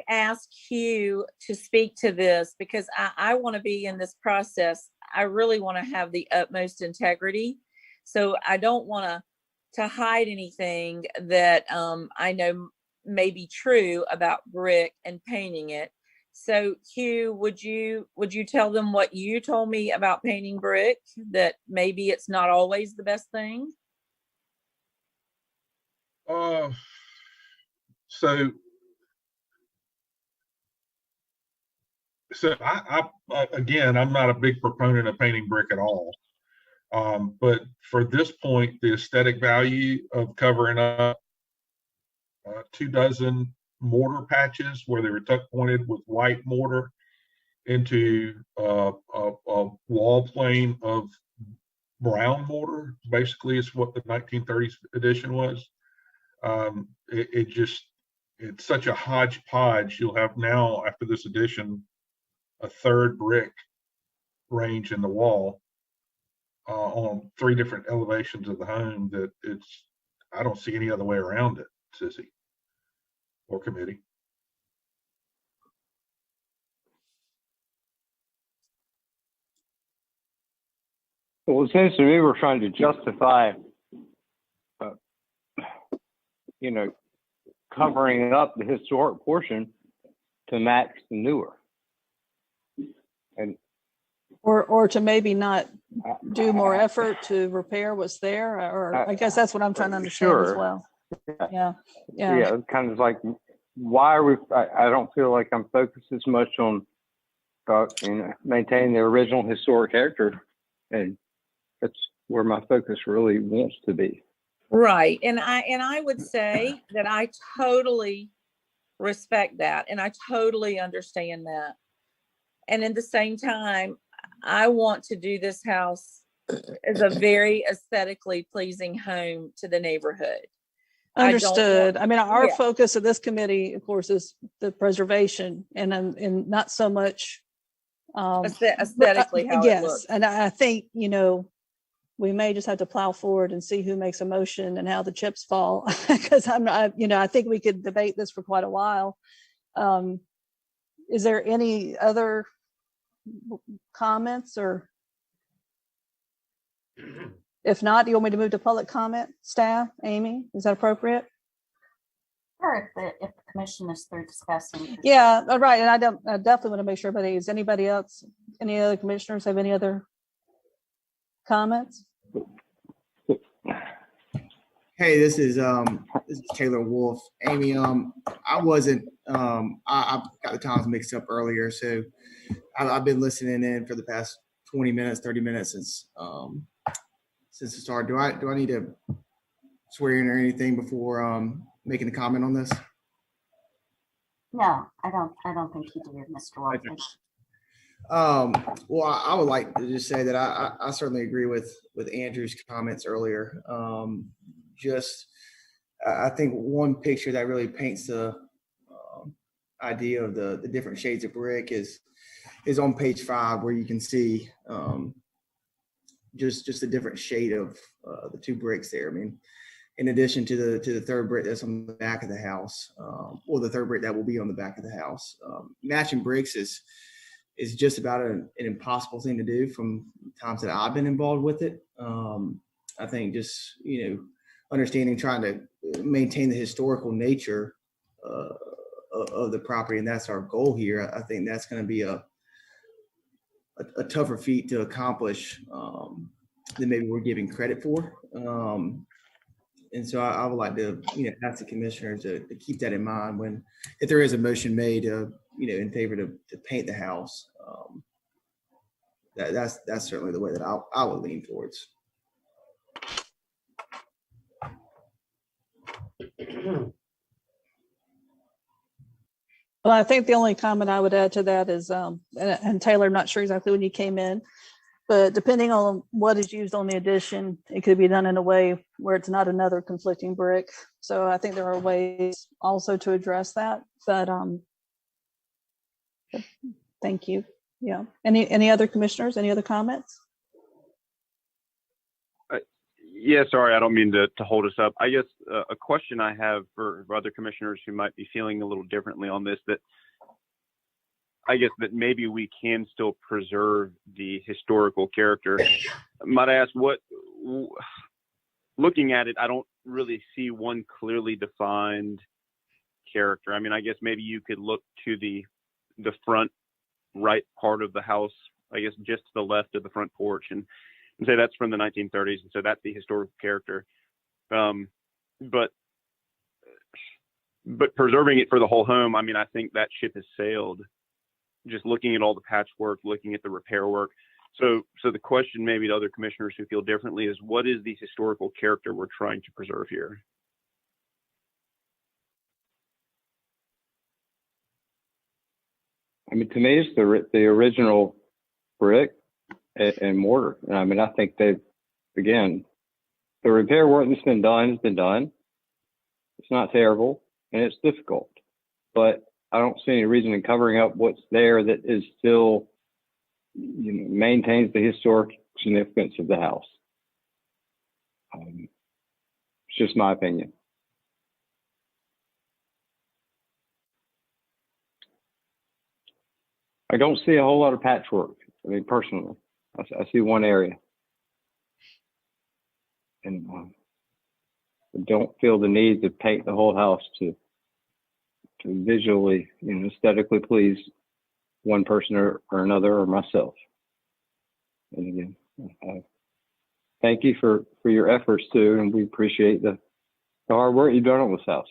ask Hugh to speak to this, because I want to be in this process. I really want to have the utmost integrity. So I don't want to hide anything that I know may be true about brick and painting it. So Hugh, would you tell them what you told me about painting brick, that maybe it's not always the best thing? So I again, I'm not a big proponent of painting brick at all. But for this point, the aesthetic value of covering up 24 mortar patches where they were tuck pointed with white mortar into a wall plane of brown mortar, basically is what the 1930s edition was. It's such a hodgepodge. You'll have now, after this edition, a third brick range in the wall on 3 different elevations of the home that I don't see any other way around it, Sissy or committee. Well, it seems to me we're trying to justify, covering up the historic portion to match the newer. And or to maybe not do more effort to repair what's there, or I guess that's what I'm trying to understand as well. Yeah. Kind of like, why are we? I don't feel like I'm focused as much on, maintaining the original historic character, and that's where my focus really wants to be. Right, and I would say that I totally respect that, and I totally understand that. And at the same time, I want to do this house as a very aesthetically pleasing home to the neighborhood. Understood. I mean, our focus of this committee, of course, is the preservation and not so much aesthetically how it looks. And I think, we may just have to plow forward and see who makes a motion and how the chips fall, because I think we could debate this for quite a while. Is there any other comments, or if not, do you want me to move to public comment? Staff, Amy, is that appropriate? Sure, if the commission is through discussing. Yeah, right. And I definitely want to make sure everybody, is anybody else, any other commissioners have any other comments? Hey, this is Taylor Wolf. Amy, I wasn't I got the times mixed up earlier, so I've been listening in for the past 20 minutes, 30 minutes since the start. Do I need to swear in or anything before making a comment on this? No, I don't think you do, Mr. Walker. Well, I would like to just say that I certainly agree with Andrew's comments earlier. I think one picture that really paints the idea of the different shades of brick is on page 5, where you can see just a different shade of the 2 bricks there. I mean, in addition to the 3rd brick that's on the back of the house, or the 3rd brick that will be on the back of the house. Matching bricks is just about an impossible thing to do from times that I've been involved with it. I think just, understanding, trying to maintain the historical nature of the property, and that's our goal here. I think that's going to be a tougher feat to accomplish than maybe we're giving credit for. And so I would like to, ask the commissioners to keep that in mind if there is a motion made, in favor to paint the house. That's certainly the way that I would lean towards. Well, I think the only comment I would add to that is, and Taylor, I'm not sure exactly when you came in, but depending on what is used on the addition, it could be done in a way where it's not another conflicting brick. So I think there are ways also to address that. But thank you. Yeah. Any other commissioners? Any other comments? Yeah, sorry, I don't mean to hold us up. I guess a question I have for other commissioners who might be feeling a little differently on this, that I guess that maybe we can still preserve the historical character. Might I ask, looking at it, I don't really see one clearly defined character. I mean, I guess maybe you could look to the front right part of the house, I guess just to the left of the front porch, and say that's from the 1930s, and so that's the historical character. But preserving it for the whole home, I mean, I think that ship has sailed. Just looking at all the patchwork, looking at the repair work. So the question maybe to other commissioners who feel differently is, what is the historical character we're trying to preserve here? I mean, to me, it's the original brick and mortar. And I mean, I think the repair work that's been done has been done. It's not terrible and it's difficult, but I don't see any reason in covering up what's there that is still, maintains the historic significance of the house. It's just my opinion. I don't see a whole lot of patchwork. I mean, personally, I see one area, and I don't feel the need to paint the whole house to visually, aesthetically please one person or another or myself. And again, thank you for your efforts too, and we appreciate the hard work you've done on this house.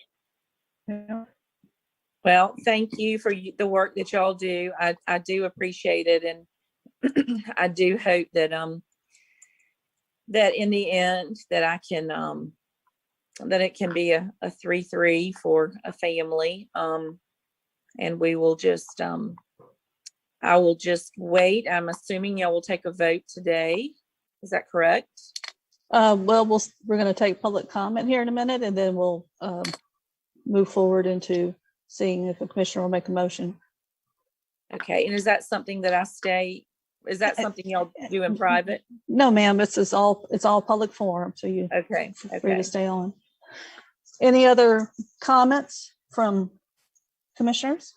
Yeah. Well, thank you for the work that y'all do. I do appreciate it, and I do hope that that in the end that I can that it can be a 3-3 for a family, and we will just I will just wait. I'm assuming y'all will take a vote today. Is that correct? Well, we're going to take public comment here in a minute, and then we'll move forward into seeing if a commissioner will make a motion. Okay, and is that something that is that something y'all do in private? No, ma'am, it's all public forum, so you okay, free to stay on. Any other comments from commissioners?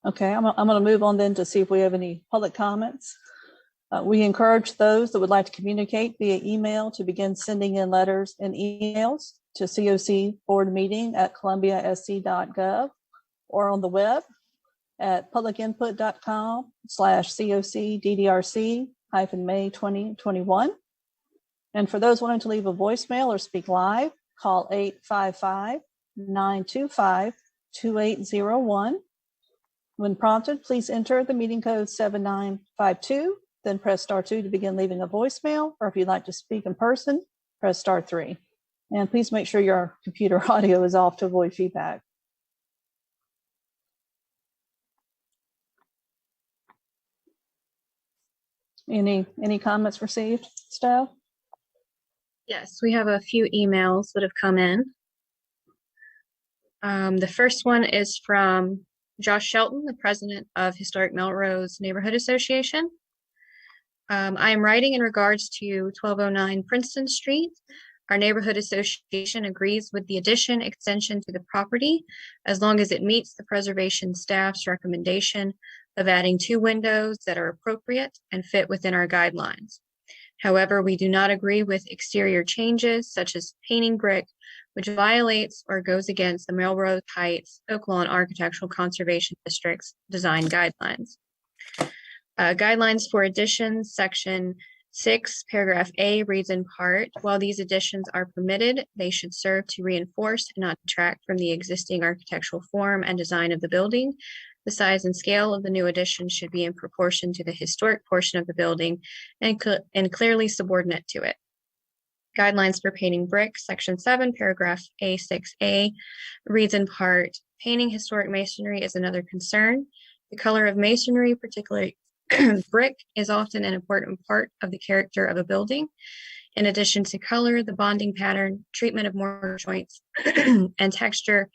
Okay, I'm going to move on then to see if we have any public comments. We encourage those that would like to communicate via email to begin sending in letters and emails to cocboardmeeting@columbiasc.gov or on the web at publicinput.com/COCDDRC May 2021. And for those wanting to leave a voicemail or speak live, call 855-925-2801. When prompted, please enter the meeting code 7952, then press star 2 to begin leaving a voicemail, or if you'd like to speak in person, press star 3. And please make sure your computer audio is off to avoid feedback. Any comments received, staff? Yes, we have a few emails that have come in. The first one is from Josh Shelton, the president of Historic Melrose Neighborhood Association. I am writing in regards to 1209 Princeton Street. Our neighborhood association agrees with the addition extension to the property as long as it meets the preservation staff's recommendation of adding 2 windows that are appropriate and fit within our guidelines. However, we do not agree with exterior changes such as painting brick, which violates or goes against the Melrose Heights Oaklawn Architectural Conservation District's design guidelines. Guidelines for additions, section 6, paragraph A reads in part, while these additions are permitted, they should serve to reinforce and not detract from the existing architectural form and design of the building. The size and scale of the new addition should be in proportion to the historic portion of the building and clearly subordinate to it. Guidelines for painting brick, section 7, paragraph A6A reads in part, painting historic masonry is another concern. The color of masonry, particularly brick, is often an important part of the character of a building. In addition to color, the bonding pattern, treatment of mortar joints, and texture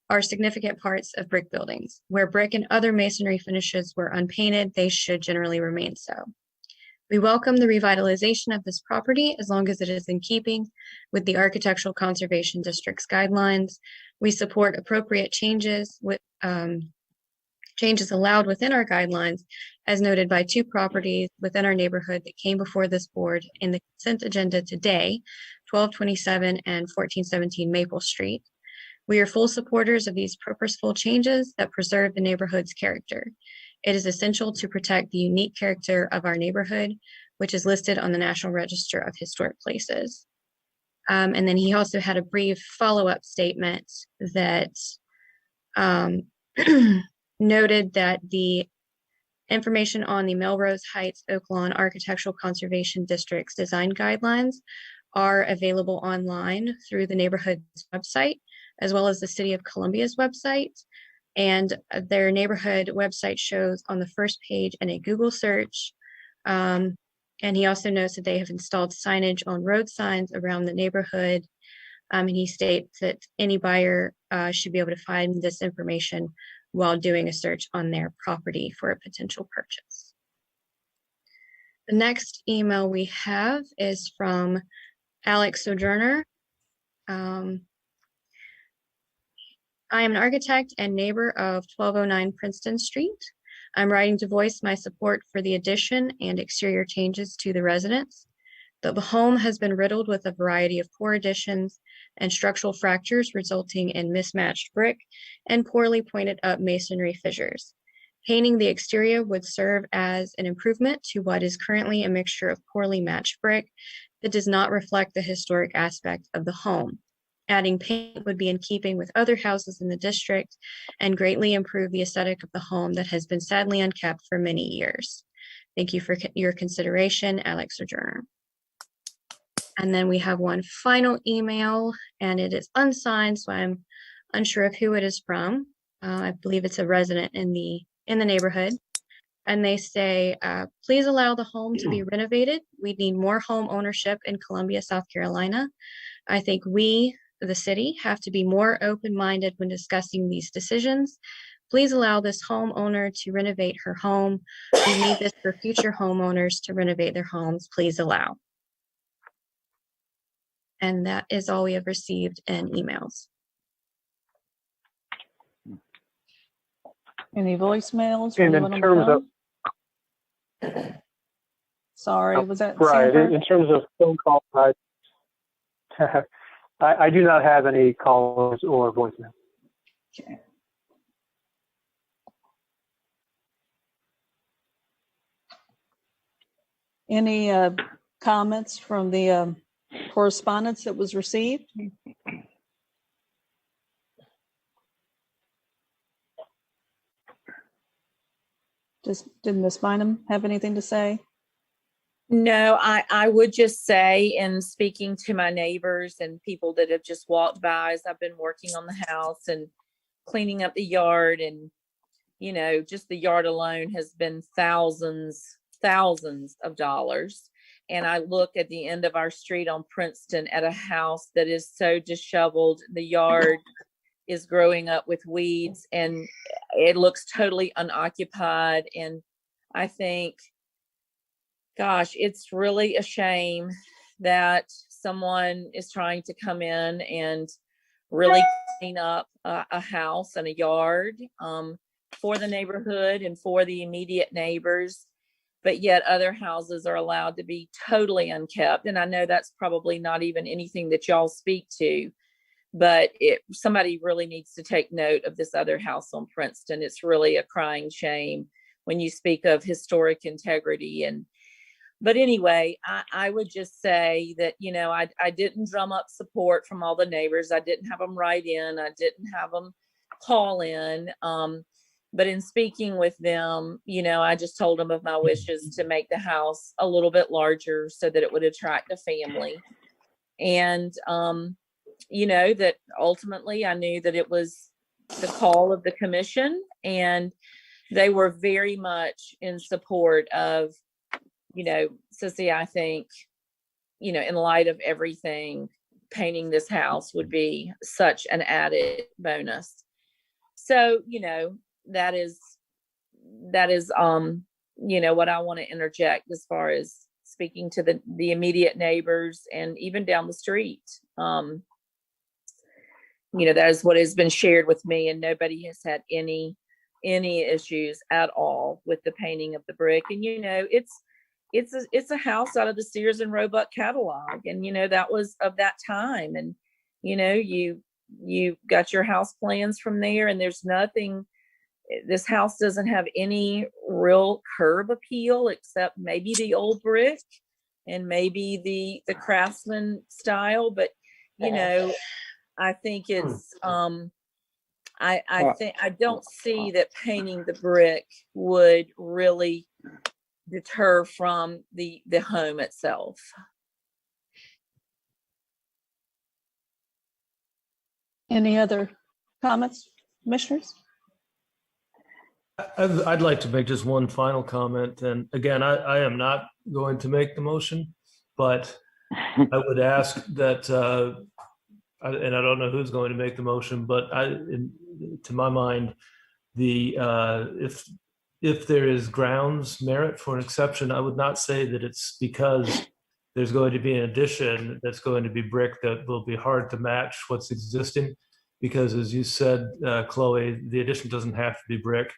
are significant parts of brick buildings. Where brick and other masonry finishes were unpainted, they should generally remain so. We welcome the revitalization of this property as long as it is in keeping with the Architectural Conservation District's guidelines. We support appropriate changes with changes allowed within our guidelines, as noted by 2 properties within our neighborhood that came before this board in the consent agenda today, 1227 and 1417 Maple Street. We are full supporters of these purposeful changes that preserve the neighborhood's character. It is essential to protect the unique character of our neighborhood, which is listed on the National Register of Historic Places. And then he also had a brief follow-up statement that noted that the information on the Melrose Heights Oaklawn Architectural Conservation District's design guidelines are available online through the neighborhood's website, as well as the City of Columbia's website. And their neighborhood website shows on the first page in a Google search. And he also notes that they have installed signage on road signs around the neighborhood. And he states that any buyer should be able to find this information while doing a search on their property for a potential purchase. The next email we have is from Alex Sojourner. I am an architect and neighbor of 1209 Princeton Street. I'm writing to voice my support for the addition and exterior changes to the residence. The home has been riddled with a variety of poor additions and structural fractures resulting in mismatched brick and poorly pointed up masonry fissures. Painting the exterior would serve as an improvement to what is currently a mixture of poorly matched brick that does not reflect the historic aspect of the home. Adding paint would be in keeping with other houses in the district and greatly improve the aesthetic of the home that has been sadly unkept for many years. Thank you for your consideration, Alex Sojourner. And then we have one final email, and it is unsigned, so I'm unsure of who it is from. I believe it's a resident in the neighborhood. And they say, please allow the home to be renovated. We need more home ownership in Columbia, South Carolina. I think we, the city, have to be more open-minded when discussing these decisions. Please allow this homeowner to renovate her home. We need this for future homeowners to renovate their homes. Please allow. And that is all we have received in emails. Any voicemails? And in terms of, sorry, was that right? Sanford? In terms of phone calls, I do not have any calls or voicemail. Okay. Any comments from the correspondence that was received? Did Ms. Bynum have anything to say? No, I would just say, in speaking to my neighbors and people that have just walked by as I've been working on the house and cleaning up the yard, and, you know, just the yard alone has been thousands of dollars. And I look at the end of our street on Princeton at a house that is so disheveled. The yard is growing up with weeds and it looks totally unoccupied. And I think, gosh, it's really a shame that someone is trying to come in and really clean up a house and a yard for the neighborhood and for the immediate neighbors, but yet other houses are allowed to be totally unkept. And I know that's probably not even anything that y'all speak to, but somebody really needs to take note of this other house on Princeton. It's really a crying shame when you speak of historic integrity. But anyway, I would just say that, you know, I didn't drum up support from all the neighbors. I didn't have them write in. I didn't have them call in. But in speaking with them, you know, I just told them of my wishes to make the house a little bit larger so that it would attract a family. And, you know, that ultimately I knew that it was the call of the commission, and they were very much in support of, you know, Sissy, I think, you know, in light of everything, painting this house would be such an added bonus. So, you know, that is, you know, what I want to interject as far as speaking to the immediate neighbors and even down the street. You know, that is what has been shared with me, and nobody has had any issues at all with the painting of the brick. And, you know, it's a house out of the Sears and Roebuck catalog. And, you know, that was of that time. And, you know, you got your house plans from there, and there's nothing, this house doesn't have any real curb appeal except maybe the old brick and maybe the craftsman style. But, you know, I think it's, I think, I don't see that painting the brick would really deter from the home itself. Any other comments, commissioners? I'd like to make just one final comment. And again, I am not going to make the motion, but I would ask that, and I don't know who's going to make the motion, but to my mind, if there is grounds merit for an exception, I would not say that it's because there's going to be an addition that's going to be brick that will be hard to match what's existing. Because as you said, Chloe, the addition doesn't have to be brick.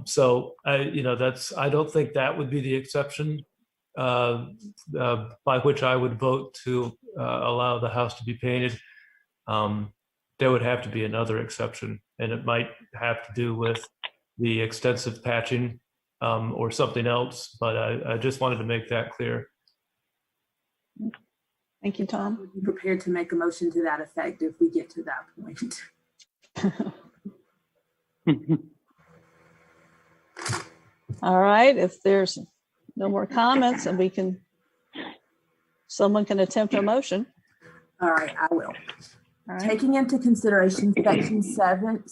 So I don't think that would be the exception by which I would vote to allow the house to be painted. There would have to be another exception, and it might have to do with the extensive patching or something else, but I just wanted to make that clear. Thank you, Tom. I would be prepared to make a motion to that effect if we get to that point. All right, if there's no more comments, and someone can attempt a motion. All right, I will. All right. Taking into consideration Section 7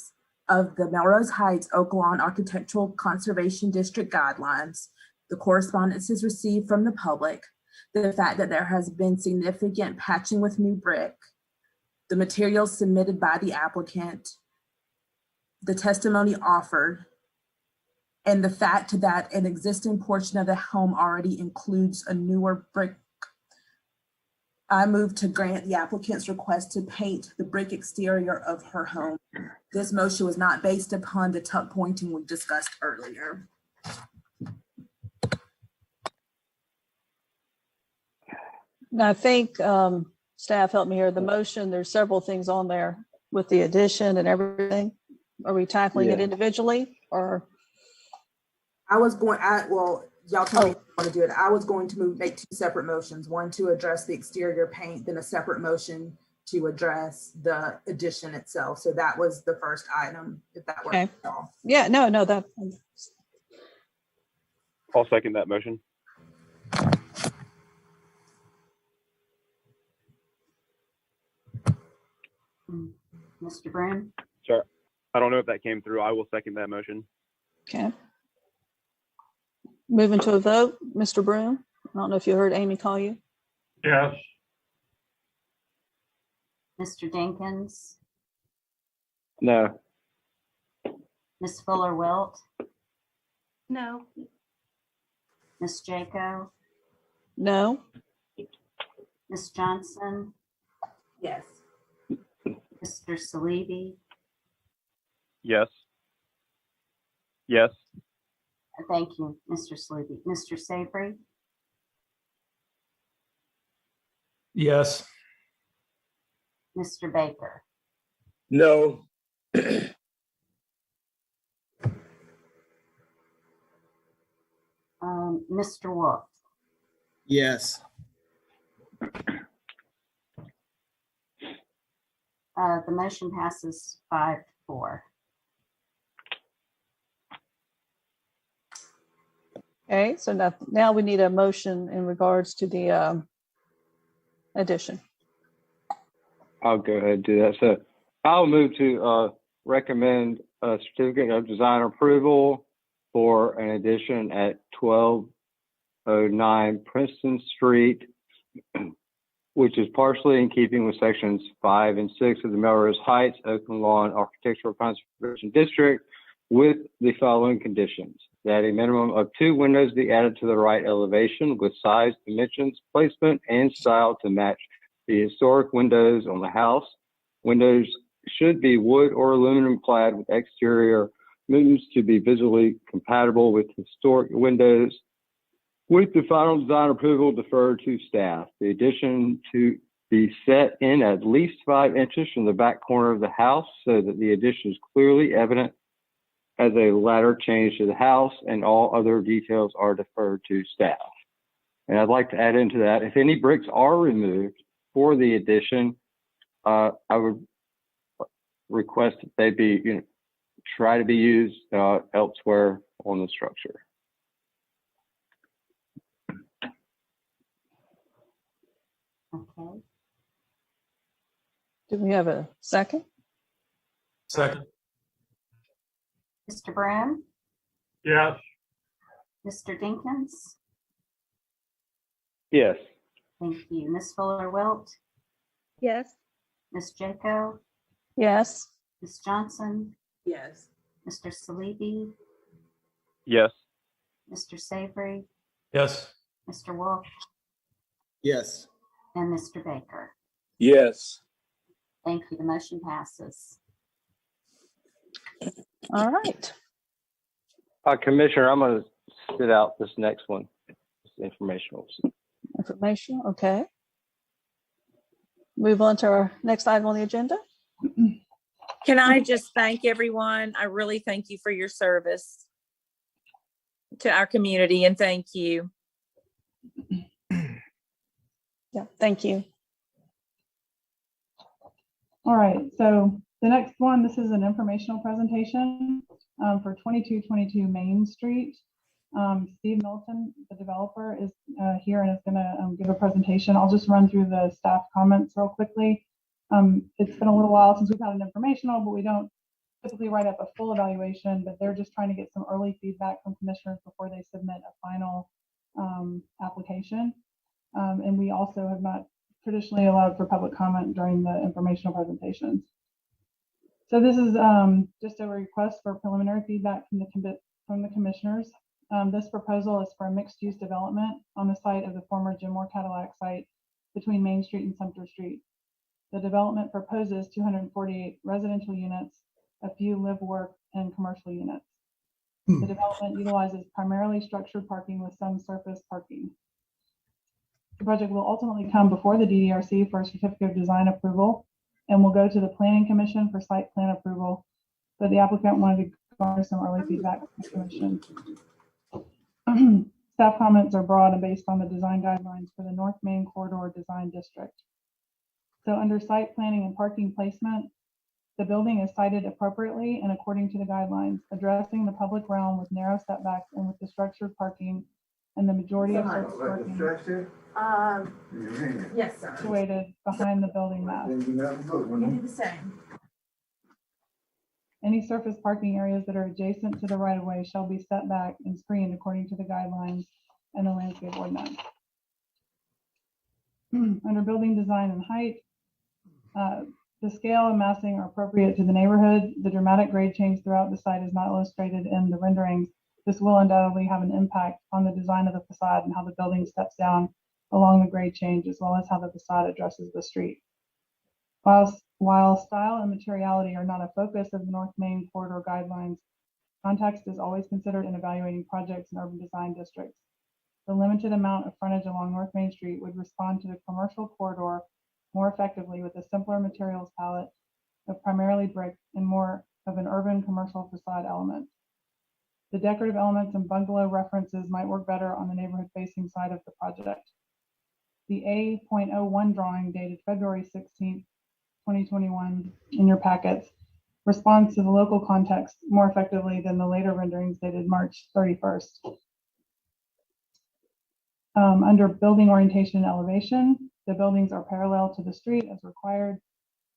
of the Melrose Heights Oaklawn Architectural Conservation District guidelines, the correspondences received from the public, the fact that there has been significant patching with new brick, the materials submitted by the applicant, the testimony offered, and the fact that an existing portion of the home already includes a newer brick, I move to grant the applicant's request to paint the brick exterior of her home. This motion was not based upon the tuck pointing we discussed earlier. I think staff helped me here. The motion, there's several things on there with the addition and everything. Are we tackling it individually, or? Well, y'all tell me if you want to do it. I was going to make two separate motions, one to address the exterior paint, then a separate motion to address the addition itself. So that was the first item, if that works Okay. at all. Yeah, no, that, I'll second that motion. Mr. Brown? Sorry, I don't know if that came through. I will second that motion. okay. Moving to a vote, Mr. Broom. I don't know if you heard Amy call you. Yes. Mr. Jenkins? No. Ms. Fuller Wilt? No. Ms. Jaco? No. Ms. Johnson? Yes. Mr. Salibi? Yes. Yes. Thank you, Mr. Salibi. Mr. Savory? Yes. Mr. Baker? No. Mr. Wolf? Yes. The motion passes 5-4. Okay, so now we need a motion in regards to the addition. I'll go ahead and do that. So I'll move to recommend a certificate of design approval for an addition at 1209 Princeton Street, which is partially in keeping with sections 5 and 6 of the Melrose Heights Open Lawn Architectural Conservation District, with the following conditions: that a minimum of 2 windows be added to the right elevation with size, dimensions, placement, and style to match the historic windows on the house. Windows should be wood or aluminum clad with exterior movements to be visually compatible with historic windows. With the final design approval deferred to staff. The addition to be set in at least 5 inches from the back corner of the house so that the addition is clearly evident as a latter change to the house, and all other details are deferred to staff. And I'd like to add into that, if any bricks are removed for the addition, I would request that they be, try to be used elsewhere on the structure. Okay. Do we have a second? Second. Mr. Brown? Yes. Mr. Jenkins? Yes. Thank you. Ms. Fuller Wilt? Yes. Ms. Jaco? Yes. Ms. Johnson? Yes. Mr. Salibi? Yes. Mr. Savory? Yes. Mr. Wolf? Yes. And Mr. Baker? Yes. Thank you. The motion passes. All right. Commissioner, I'm going to sit out this next one. It's informational. Information, okay. Move on to our next item on the agenda. Can I just thank everyone? I really thank you for your service to our community, and thank you. Yeah, thank you. All right, so the next one, this is an informational presentation for 2222 Main Street. Steve Milton, the developer, is here and is going to give a presentation. I'll just run through the staff comments real quickly. It's been a little while since we've had an informational, but we don't typically write up a full evaluation, but they're just trying to get some early feedback from commissioners before they submit a final application. And we also have not traditionally allowed for public comment during the informational presentations. So this is just a request for preliminary feedback from the commissioners. This proposal is for a mixed-use development on the site of the former Jim Moore Cadillac site between Main Street and Sumter Street. The development proposes 248 residential units, a few live, work, and commercial units. The development utilizes primarily structured parking with some surface parking. The project will ultimately come before the DDRC for a certificate of design approval and will go to the Planning Commission for site plan approval, but the applicant wanted to garner some early feedback from the commission. Staff comments are broad and based on the design guidelines for the North Main Corridor Design District. So under site planning and parking placement, the building is sited appropriately and according to the guidelines, addressing the public realm with narrow setbacks and with the structured parking and the majority of surface parking Yes, sir. situated behind the building map. You do the same. Any surface parking areas that are adjacent to the right of way shall be set back and screened according to the guidelines and the landscape ordinance. Under building design and height, the scale and massing are appropriate to the neighborhood. The dramatic grade change throughout the site is not illustrated in the renderings. This will undoubtedly have an impact on the design of the facade and how the building steps down along the grade change, as well as how the facade addresses the street. While style and materiality are not a focus of the North Main Corridor guidelines, context is always considered in evaluating projects in urban design districts. The limited amount of frontage along North Main Street would respond to the commercial corridor more effectively with a simpler materials palette of primarily brick and more of an urban commercial facade element. The decorative elements and bungalow references might work better on the neighborhood facing side of the project. The A.01 drawing dated February 16th, 2021 in your packets responds to the local context more effectively than the later renderings dated March 31st. Under building orientation and elevation, the buildings are parallel to the street as required.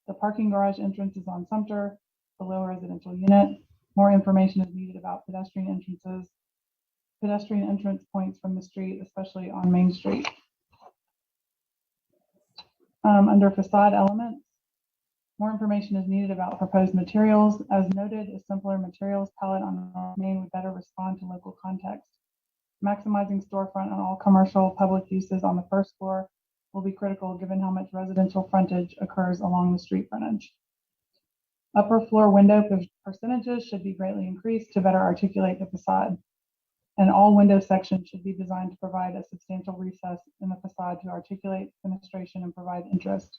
The parking garage entrance is on Sumter, below residential unit. More information is needed about pedestrian entrances, pedestrian entrance points from the street, especially on Main Street. Under facade elements, more information is needed about proposed materials. As noted, a simpler materials palette on North Main would better respond to local context. Maximizing storefront on all commercial public uses on the first floor will be critical given how much residential frontage occurs along the street frontage. Upper floor window percentages should be greatly increased to better articulate the facade. And all window sections should be designed to provide a substantial recess in the facade to articulate fenestration and provide interest.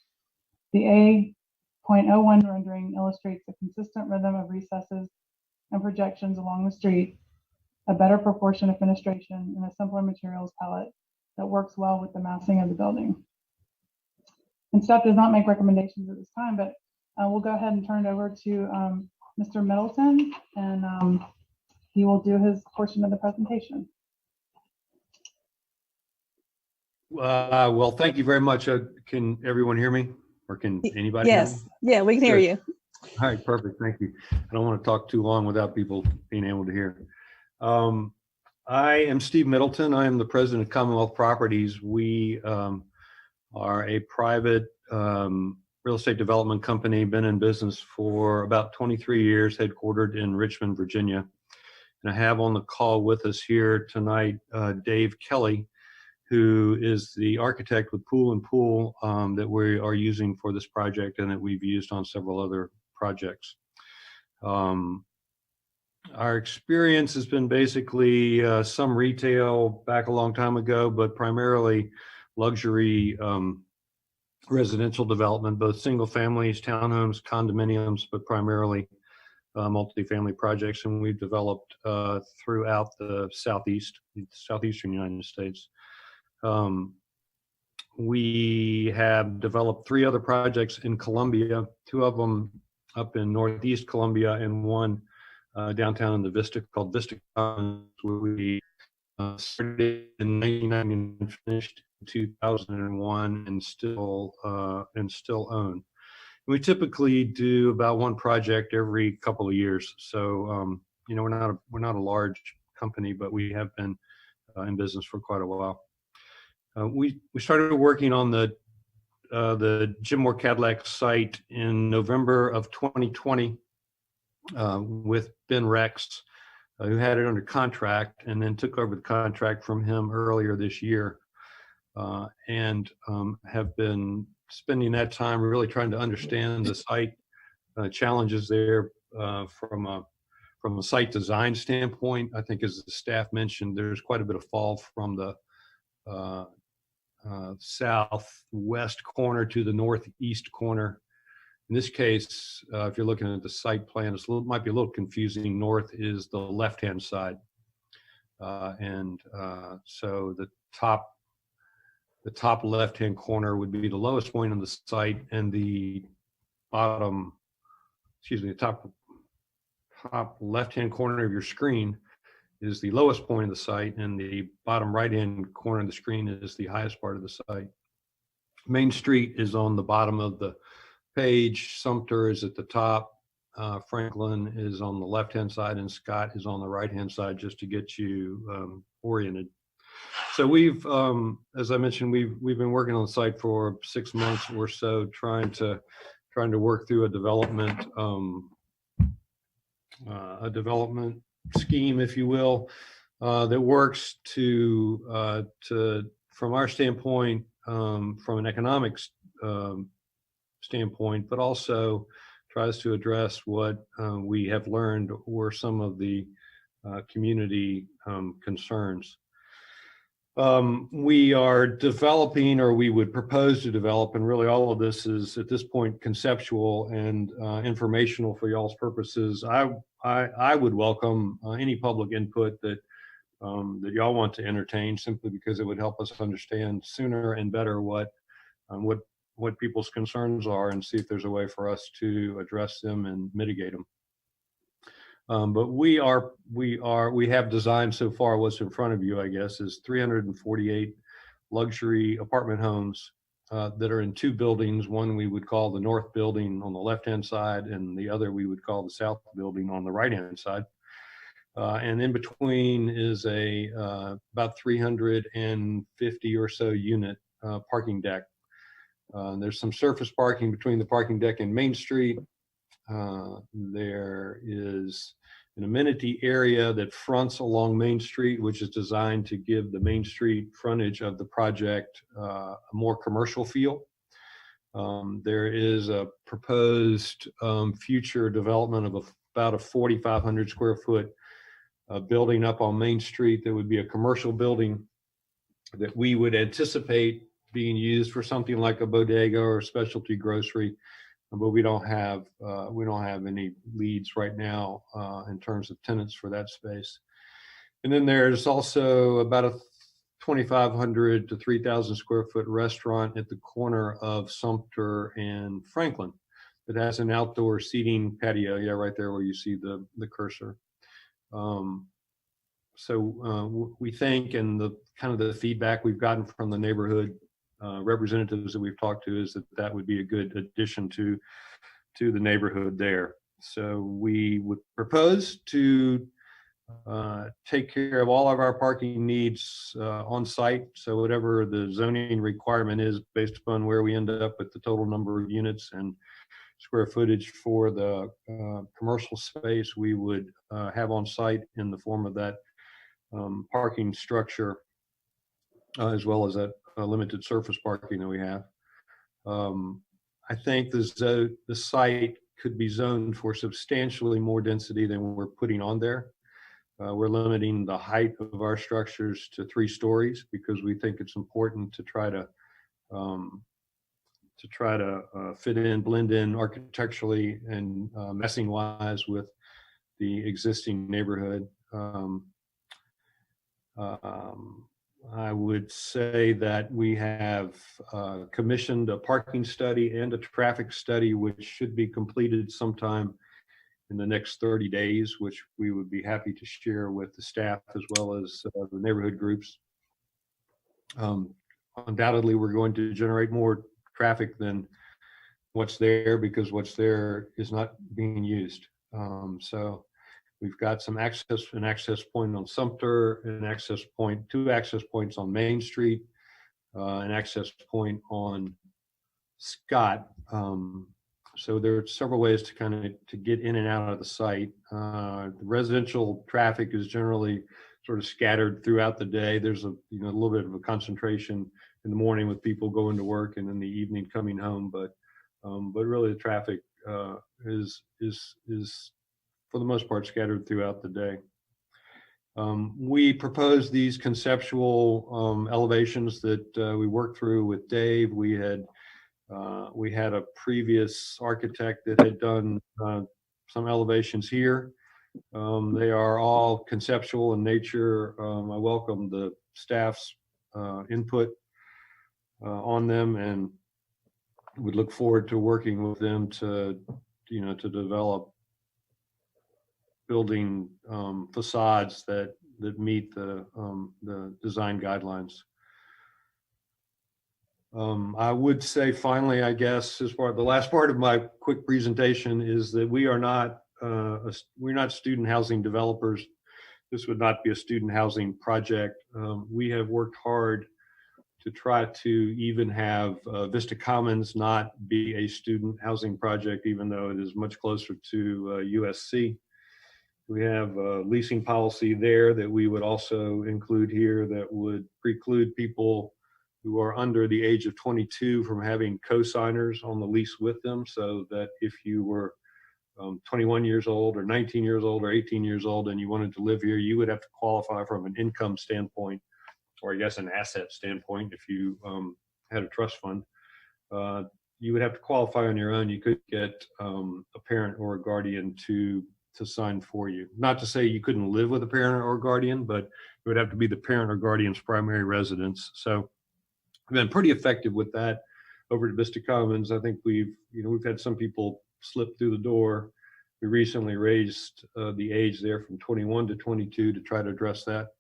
The A.01 rendering illustrates a consistent rhythm of recesses and projections along the street, a better proportion of fenestration, and a simpler materials palette that works well with the massing of the building. And staff does not make recommendations at this time, but we'll go ahead and turn it over to Mr. Middleton, and he will do his portion of the presentation. Well, thank you very much. Can everyone hear me, or can anybody hear me? Yes, yeah, we can hear you. All right, perfect. Thank you. I don't want to talk too long without people being able to hear. I am Steve Middleton. I am the president of Commonwealth Properties. We are a private real estate development company, been in business for about 23 years, headquartered in Richmond, Virginia. And I have on the call with us here tonight Dave Kelly, who is the architect with Pool & Pool that we are using for this project and that we've used on several other projects. Our experience has been basically some retail back a long time ago, but primarily luxury residential development, both single families, townhomes, condominiums, but primarily multifamily projects. And we've developed throughout the southeastern United States. We have developed 3 other projects in Columbia, 2 of them up in Northeast Columbia and 1 downtown in the Vista called Vista Commons, where we started in 1990 and finished in 2001 and still own. We typically do about 1 project every couple of years. So you know, we're not a large company, but we have been in business for quite a while. We started working on the Jim Moore Cadillac site in November of 2020 with Ben Rex, who had it under contract and then took over the contract from him earlier this year, and have been spending that time really trying to understand the site challenges there from a site design standpoint. I think, as the staff mentioned, there's quite a bit of fall from the southwest corner to the northeast corner. In this case, if you're looking at the site plan, it might be a little confusing. North is the left-hand side. So the top left-hand corner would be the lowest point on the site, and the top left-hand corner of your screen is the lowest point of the site, and the bottom right-hand corner of the screen is the highest part of the site. Main Street is on the bottom of the page. Sumter is at the top. Franklin is on the left-hand side, and Scott is on the right-hand side, just to get you oriented. So we've, as I mentioned, we've been working on the site for 6 months or so, trying to work through a development scheme, if you will, that works to from our standpoint, from an economics standpoint, but also tries to address what we have learned were some of the community concerns. We are developing, or we would propose to develop, and really all of this is at this point conceptual and informational for y'all's purposes. I would welcome any public input that y'all want to entertain, simply because it would help us understand sooner and better what people's concerns are, and see if there's a way for us to address them and mitigate them. But we have designed so far, what's in front of you, I guess, is 348 luxury apartment homes that are in 2 buildings. One we would call the North Building on the left-hand side, and the other we would call the South Building on the right-hand side. And in between is a about 350 or so unit parking deck. There's some surface parking between the parking deck and Main Street. There is an amenity area that fronts along Main Street, which is designed to give the Main Street frontage of the project a more commercial feel. There is a proposed future development of about a 4,500 square foot building up on Main Street that would be a commercial building that we would anticipate being used for something like a bodega or specialty grocery. But we don't have any leads right now in terms of tenants for that space. And then there's also about a 2,500 to 3,000 square foot restaurant at the corner of Sumter and Franklin that has an outdoor seating patio. Yeah, right there where you see the cursor. So we think, and the kind of the feedback we've gotten from the neighborhood representatives that we've talked to, is that would be a good addition to the neighborhood there. So we would propose to take care of all of our parking needs on site. So whatever the zoning requirement is based upon where we end up with the total number of units and square footage for the commercial space, we would have on site in the form of that parking structure, as well as that limited surface parking that we have. I think the site could be zoned for substantially more density than we're putting on there. We're limiting the height of our structures to 3 stories because we think it's important to try to fit in, blend in architecturally and messing wise with the existing neighborhood. I would say that we have commissioned a parking study and a traffic study, which should be completed sometime in the next 30 days, which we would be happy to share with the staff as well as the neighborhood groups. Undoubtedly, we're going to generate more traffic than what's there because what's there is not being used. So we've got an access point on Sumter, two access points on Main Street, an access point on Scott. So there are several ways to get in and out of the site. The residential traffic is generally sort of scattered throughout the day. There's a little bit of a concentration in the morning with people going to work and in the evening coming home, but really the traffic is for the most part scattered throughout the day. We proposed these conceptual elevations that we worked through with Dave. We had a previous architect that had done some elevations here. They are all conceptual in nature. I welcome the staff's input on them and would look forward to working with them to, to develop building facades that meet the design guidelines. I would say finally, I guess, as part of the last part of my quick presentation is that we're not student housing developers. This would not be a student housing project. We have worked hard to try to even have Vista Commons not be a student housing project, even though it is much closer to USC. We have a leasing policy there that we would also include here that would preclude people who are under the age of 22 from having co-signers on the lease with them, so that if you were 21 years old or 19 years old or 18 years old and you wanted to live here, you would have to qualify from an income standpoint, or I guess an asset standpoint. If you had a trust fund, you would have to qualify on your own. You could get a parent or a guardian to sign for you. Not to say you couldn't live with a parent or guardian, but it would have to be the parent or guardian's primary residence. So we've been pretty effective with that over at Vista Commons. I think we've had some people slip through the door. We recently raised the age there from 21 to 22 to try to address that.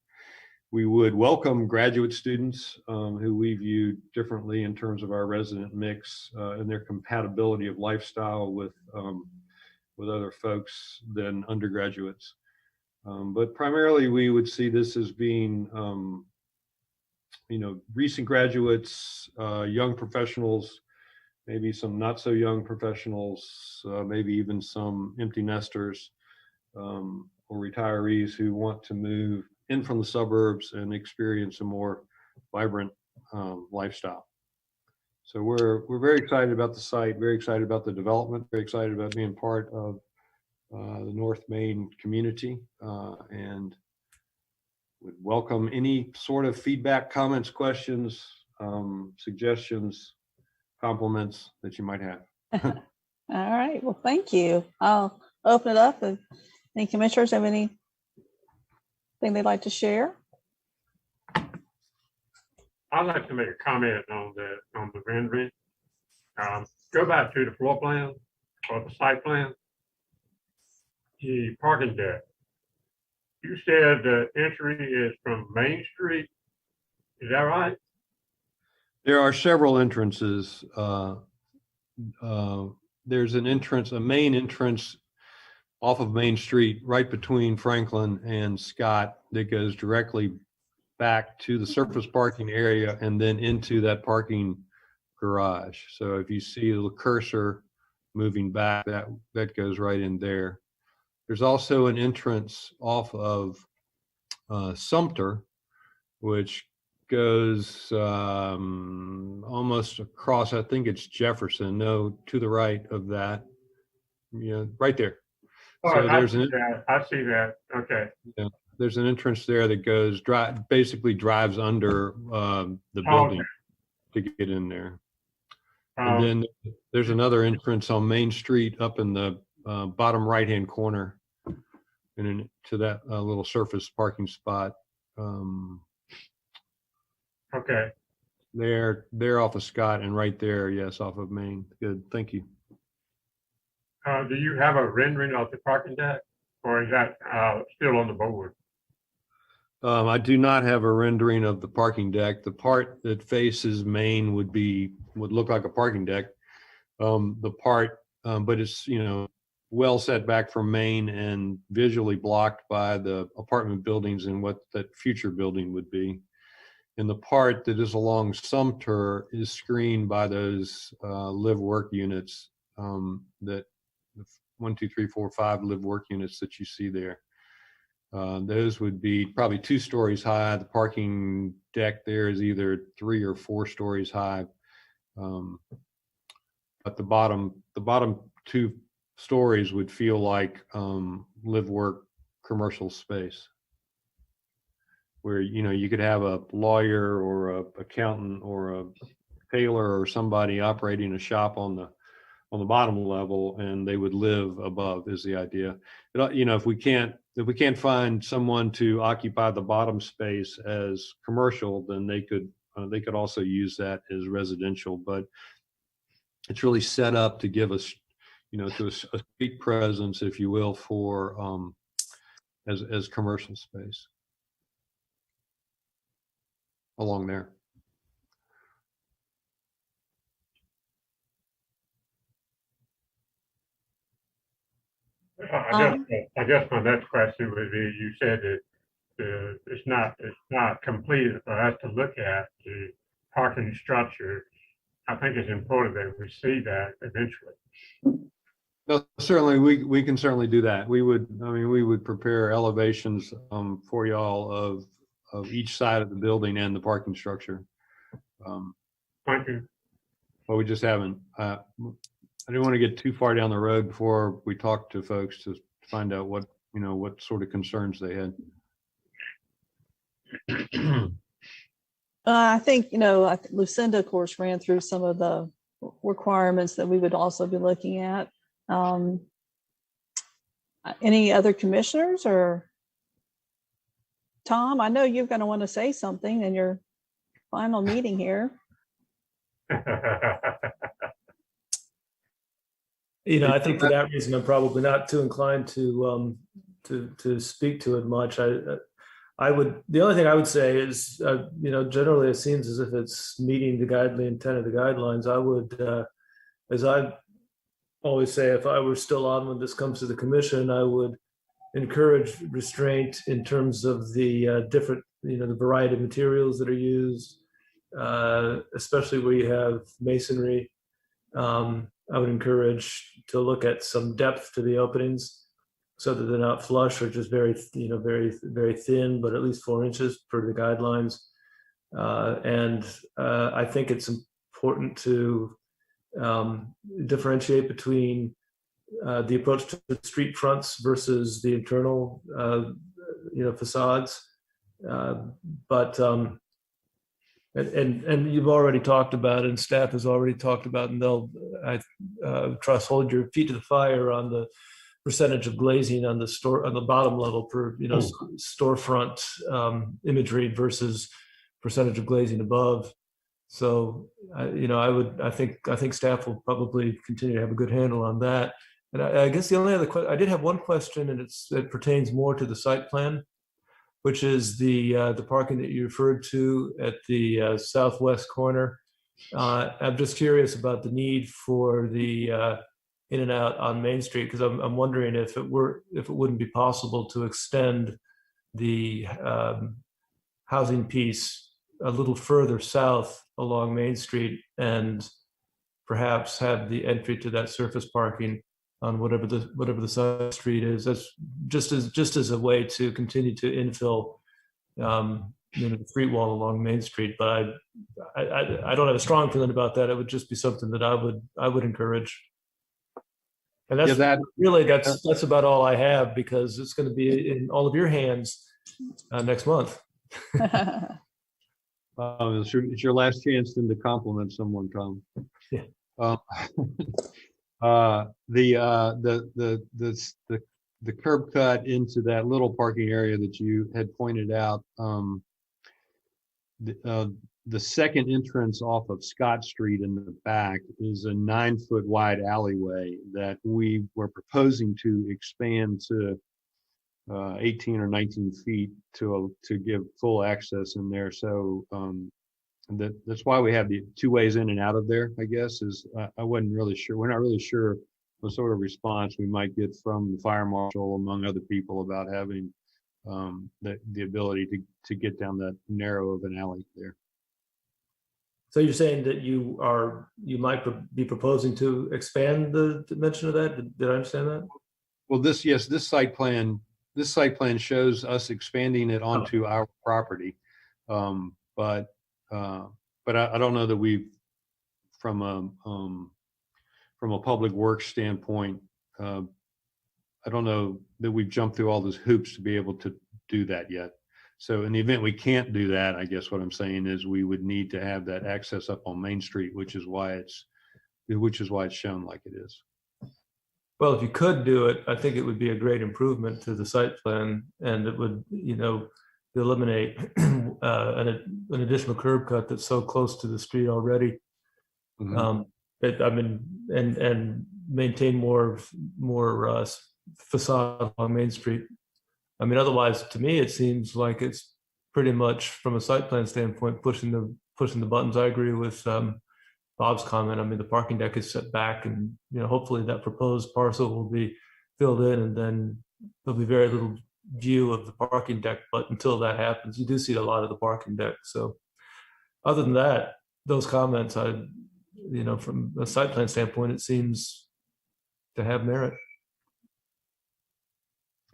We would welcome graduate students who we view differently in terms of our resident mix and their compatibility of lifestyle with other folks than undergraduates. But primarily we would see this as being, recent graduates, young professionals, maybe some not so young professionals, maybe even some empty nesters or retirees who want to move in from the suburbs and experience a more vibrant lifestyle. So we're very excited about the site, very excited about the development, very excited about being part of the North Main community, and would welcome any sort of feedback, comments, questions, suggestions, compliments that you might have. All right, well, thank you. I'll open it up. If any commissioners have anything they'd like to share? I'd like to make a comment on the rendering. Go back to the floor plan or the site plan. The parking deck. You said the entry is from Main Street. Is that right? There are several entrances. There's an entrance, a main entrance off of Main Street, right between Franklin and Scott, that goes directly back to the surface parking area and then into that parking garage. So if you see the cursor moving back, that goes right in there. There's also an entrance off of Sumter, which goes almost across, I think it's Jefferson, no, to the right of that, right there. Oh, So I see that. Okay. Yeah, there's an entrance there that goes, basically drives under the building to get in there. And then there's another entrance on Main Street up in the bottom right-hand corner and to that little surface parking spot. Okay. They're off of Scott and right there, yes, off of Main. Good, thank you. Do you have a rendering of the parking deck, or is that still on the board? I do not have a rendering of the parking deck. The part that faces Main would look like a parking deck. The part, but it's, well set back from Main and visually blocked by the apartment buildings and what that future building would be. And the part that is along Sumter is screened by those live work units, that 1, 2, 3, 4, 5 live work units that you see there. Those would be probably 2 stories high. The parking deck there is either 3 or 4 stories high. But the bottom 2 stories would feel like live work commercial space, where you could have a lawyer or a accountant or a tailor or somebody operating a shop on on the bottom level, and they would live above is the idea. You know, if we can't find someone to occupy the bottom space as commercial, then they could also use that as residential. But it's really set up to give us, you know, to a street presence, if you will, for as commercial space along there. I guess my next question would be, you said that it's not completed for us to look at the parking structure. I think it's important that we see that eventually. No, certainly, we can certainly do that. We would prepare elevations for y'all of each side of the building and the parking structure. Thank you. But we just haven't. I didn't want to get too far down the road before we talk to folks to find out what sort of concerns they had. I think, Lucinda, of course, ran through some of the requirements that we would also be looking at. Any other commissioners or Tom? I know you're going to want to say something in your final meeting here. I think for that reason, I'm probably not too inclined to speak to it much. I would. The only thing I would say is, generally it seems as if it's meeting the intent of the guidelines. I would, as I always say, if I were still on when this comes to the commission, I would encourage restraint in terms of the different, the variety of materials that are used, especially where you have masonry. I would encourage to look at some depth to the openings so that they're not flush or just very, very, very thin, but at least 4 inches per the guidelines. And I think it's important to differentiate between the approach to the street fronts versus the internal, facades. And you've already talked about it, and staff has already talked about, and they'll, I trust, hold your feet to the fire on the percentage of glazing on the bottom level per storefront imagery versus percentage of glazing above. So I think staff will probably continue to have a good handle on that. And I guess the only other question, I did have one question, and it pertains more to the site plan, which is the parking that you referred to at the southwest corner. I'm just curious about the need for the in and out on Main Street, because I'm wondering if it wouldn't be possible to extend the housing piece a little further south along Main Street and perhaps have the entry to that surface parking on whatever the side street is. That's just as a way to continue to infill the street wall along Main Street. But I don't have a strong feeling about that. It would just be something that I would encourage. And that's about all I have, because it's going to be in all of your hands next month. It's your last chance then to compliment someone, Tom. Yeah. The curb cut into that little parking area that you had pointed out, the second entrance off of Scott Street in the back is a 9-foot wide alleyway that we were proposing to expand to 18 or 19 feet to give full access in there. So that's why we have the 2 ways in and out of there, I guess. I wasn't really sure. We're not really sure what sort of response we might get from the fire marshal, among other people, about having the ability to get down that narrow of an alley there. So you're saying that you might be proposing to expand the dimension of that? Did I understand that? Well, this site plan shows us expanding it onto our property, but I don't know that we've, from a public works standpoint, I don't know that we've jumped through all those hoops to be able to do that yet. So in the event we can't do that, I guess what I'm saying is we would need to have that access up on Main Street, which is why it's which is why it's shown like it is. Well, if you could do it, I think it would be a great improvement to the site plan, and it would, eliminate an additional curb cut that's so close to the street already. Mhm. And maintain more facade on Main Street. I mean, otherwise, to me, it seems like it's pretty much, from a site plan standpoint, pushing the buttons. I agree with Bob's comment. I mean, the parking deck is set back, and hopefully that proposed parcel will be filled in, and then there'll be very little view of the parking deck. But until that happens, you do see a lot of the parking deck. So, other than that, those comments, from a site plan standpoint, it seems to have merit.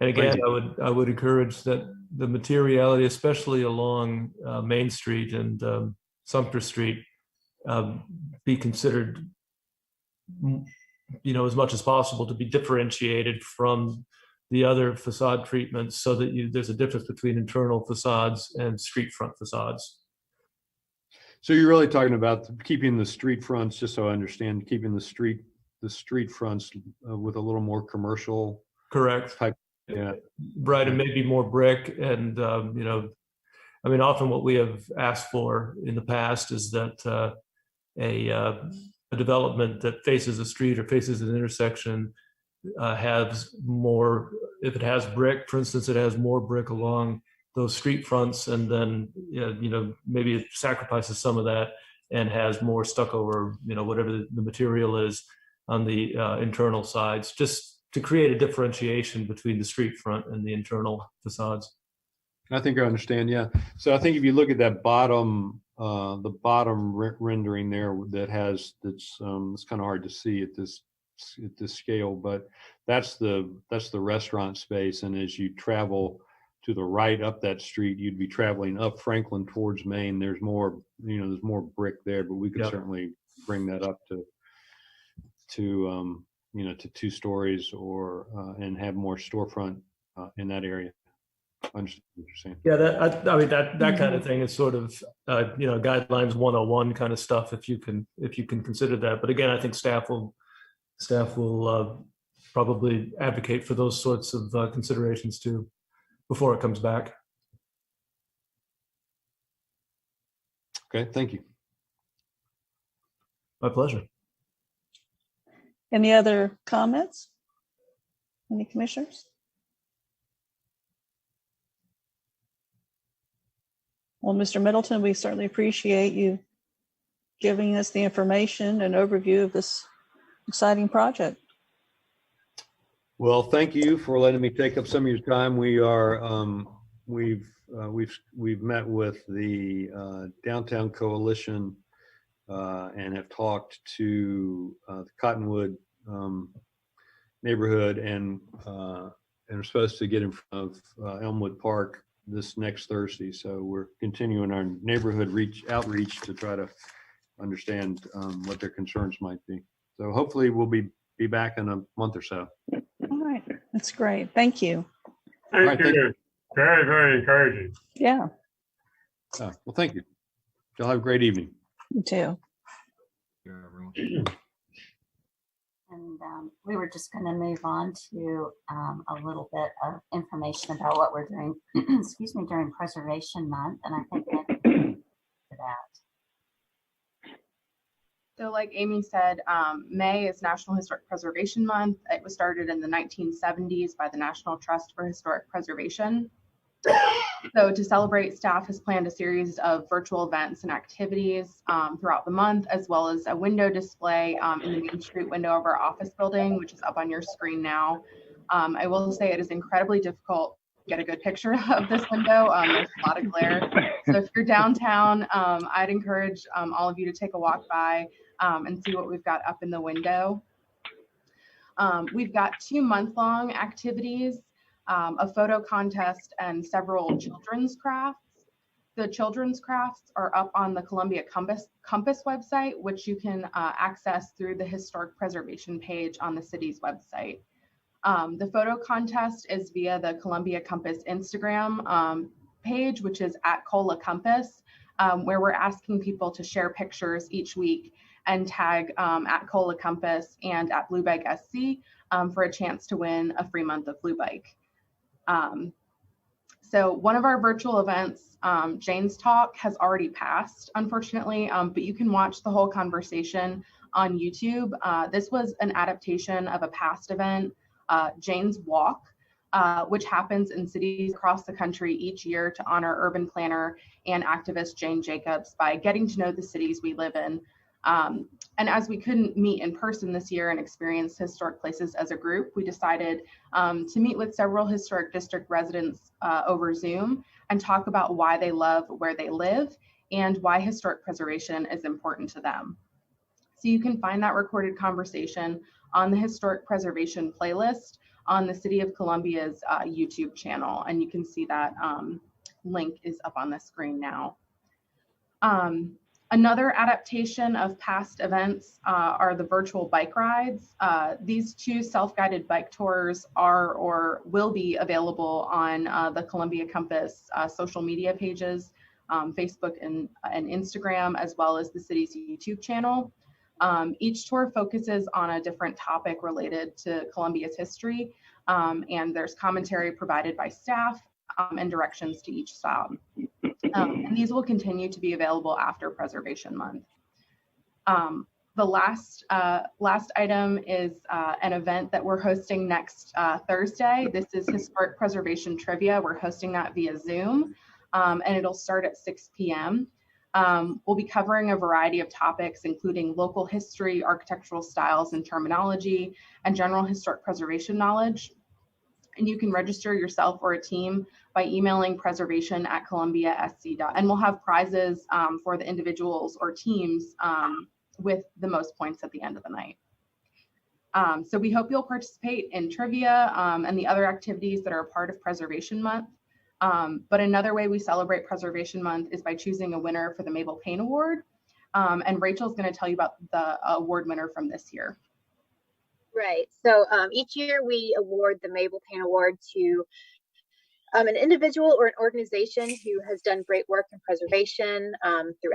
And again, I would encourage that the materiality, especially along Main Street and Sumter Street, be considered, as much as possible, to be differentiated from the other facade treatments, so that there's a difference between internal facades and street front facades. So you're really talking about keeping the street fronts, just so I understand, keeping the street fronts with a little more commercial. Correct. Type. Yeah. Right, and maybe more brick, and often what we have asked for in the past is that a development that faces a street or faces an intersection has more, if it has brick, for instance, it has more brick along those street fronts, and then maybe it sacrifices some of that and has more stucco or whatever the material is on the internal sides, just to create a differentiation between the street front and the internal facades. I think I understand. Yeah. So I think if you look at that bottom, rendering there, that's it's kind of hard to see at this scale, but that's the restaurant space. And as you travel to the right up that street, you'd be traveling up Franklin towards Main. There's more brick there, but we could certainly bring that up to 2 stories and have more storefront in that area. I understand what you're saying. Yeah, that kind of thing is sort of guidelines 101 kind of stuff, if you can consider that. But again, I think staff will probably advocate for those sorts of considerations too before it comes back. Okay, thank you. My pleasure. Any other comments? Any commissioners? Well, Mr. Middleton, we certainly appreciate you giving us the information and overview of this exciting project. Well, thank you for letting me take up some of your time. We are we've met with the Downtown Coalition and have talked to the Cottonwood neighborhood, and are supposed to get in front of Elmwood Park this next Thursday. So we're continuing our neighborhood outreach to try to understand what their concerns might be. So hopefully we'll be back in a month or so. All right, that's great. Thank you. Thank you. Very, very encouraging. Yeah. Well, thank you. Y'all have a great evening. You too. And we were just going to move on to a little bit of information about what we're doing, excuse me, during Preservation Month. And I think for that. So like Amy said, May is National Historic Preservation Month. It was started in the 1970s by the National Trust for Historic Preservation. So to celebrate, staff has planned a series of virtual events and activities throughout the month, as well as a window display in the Main Street window of our office building, which is up on your screen now. I will say it is incredibly difficult to get a good picture of this window. There's a lot of glare. So if you're downtown, I'd encourage all of you to take a walk by and see what we've got up in the window. We've got 2 month-long activities, a photo contest, and several children's crafts. The children's crafts are up on the Columbia Compass website, which you can access through the historic preservation page on the city's website. The photo contest is via the Columbia Compass Instagram page, which is @ColaCompass, where we're asking people to share pictures each week and tag at Cola Compass and at Blue Bike SC for a chance to win a free month of Blue Bike. So one of our virtual events, Jane's Talk, has already passed, unfortunately, but you can watch the whole conversation on YouTube. This was an adaptation of a past event, Jane's Walk, which happens in cities across the country each year to honor urban planner and activist Jane Jacobs by getting to know the cities we live in. And as we couldn't meet in person this year and experience historic places as a group, we decided to meet with several historic district residents over Zoom and talk about why they love where they live and why historic preservation is important to them. So you can find that recorded conversation on the Historic Preservation playlist on the City of Columbia's YouTube channel. And you can see that link is up on the screen now. Another adaptation of past events are the virtual bike rides. These 2 self-guided bike tours are or will be available on the Columbia Compass social media pages, Facebook and Instagram, as well as the city's YouTube channel. Each tour focuses on a different topic related to Columbia's history, and there's commentary provided by staff and directions to each stop. And these will continue to be available after Preservation Month. The last item is an event that we're hosting next Thursday. This is Historic Preservation Trivia. We're hosting that via Zoom, and it'll start at 6 p.m. We'll be covering a variety of topics, including local history, architectural styles and terminology, and general historic preservation knowledge. And you can register yourself or a team by emailing preservation@columbiasc.. And we'll have prizes for the individuals or teams with the most points at the end of the night. So we hope you'll participate in trivia and the other activities that are a part of Preservation Month. But another way we celebrate Preservation Month is by choosing a winner for the Mabel Payne Award. And Rachel's going to tell you about the award winner from this year. Right. So each year we award the Mabel Payne Award to an individual or an organization who has done great work in preservation through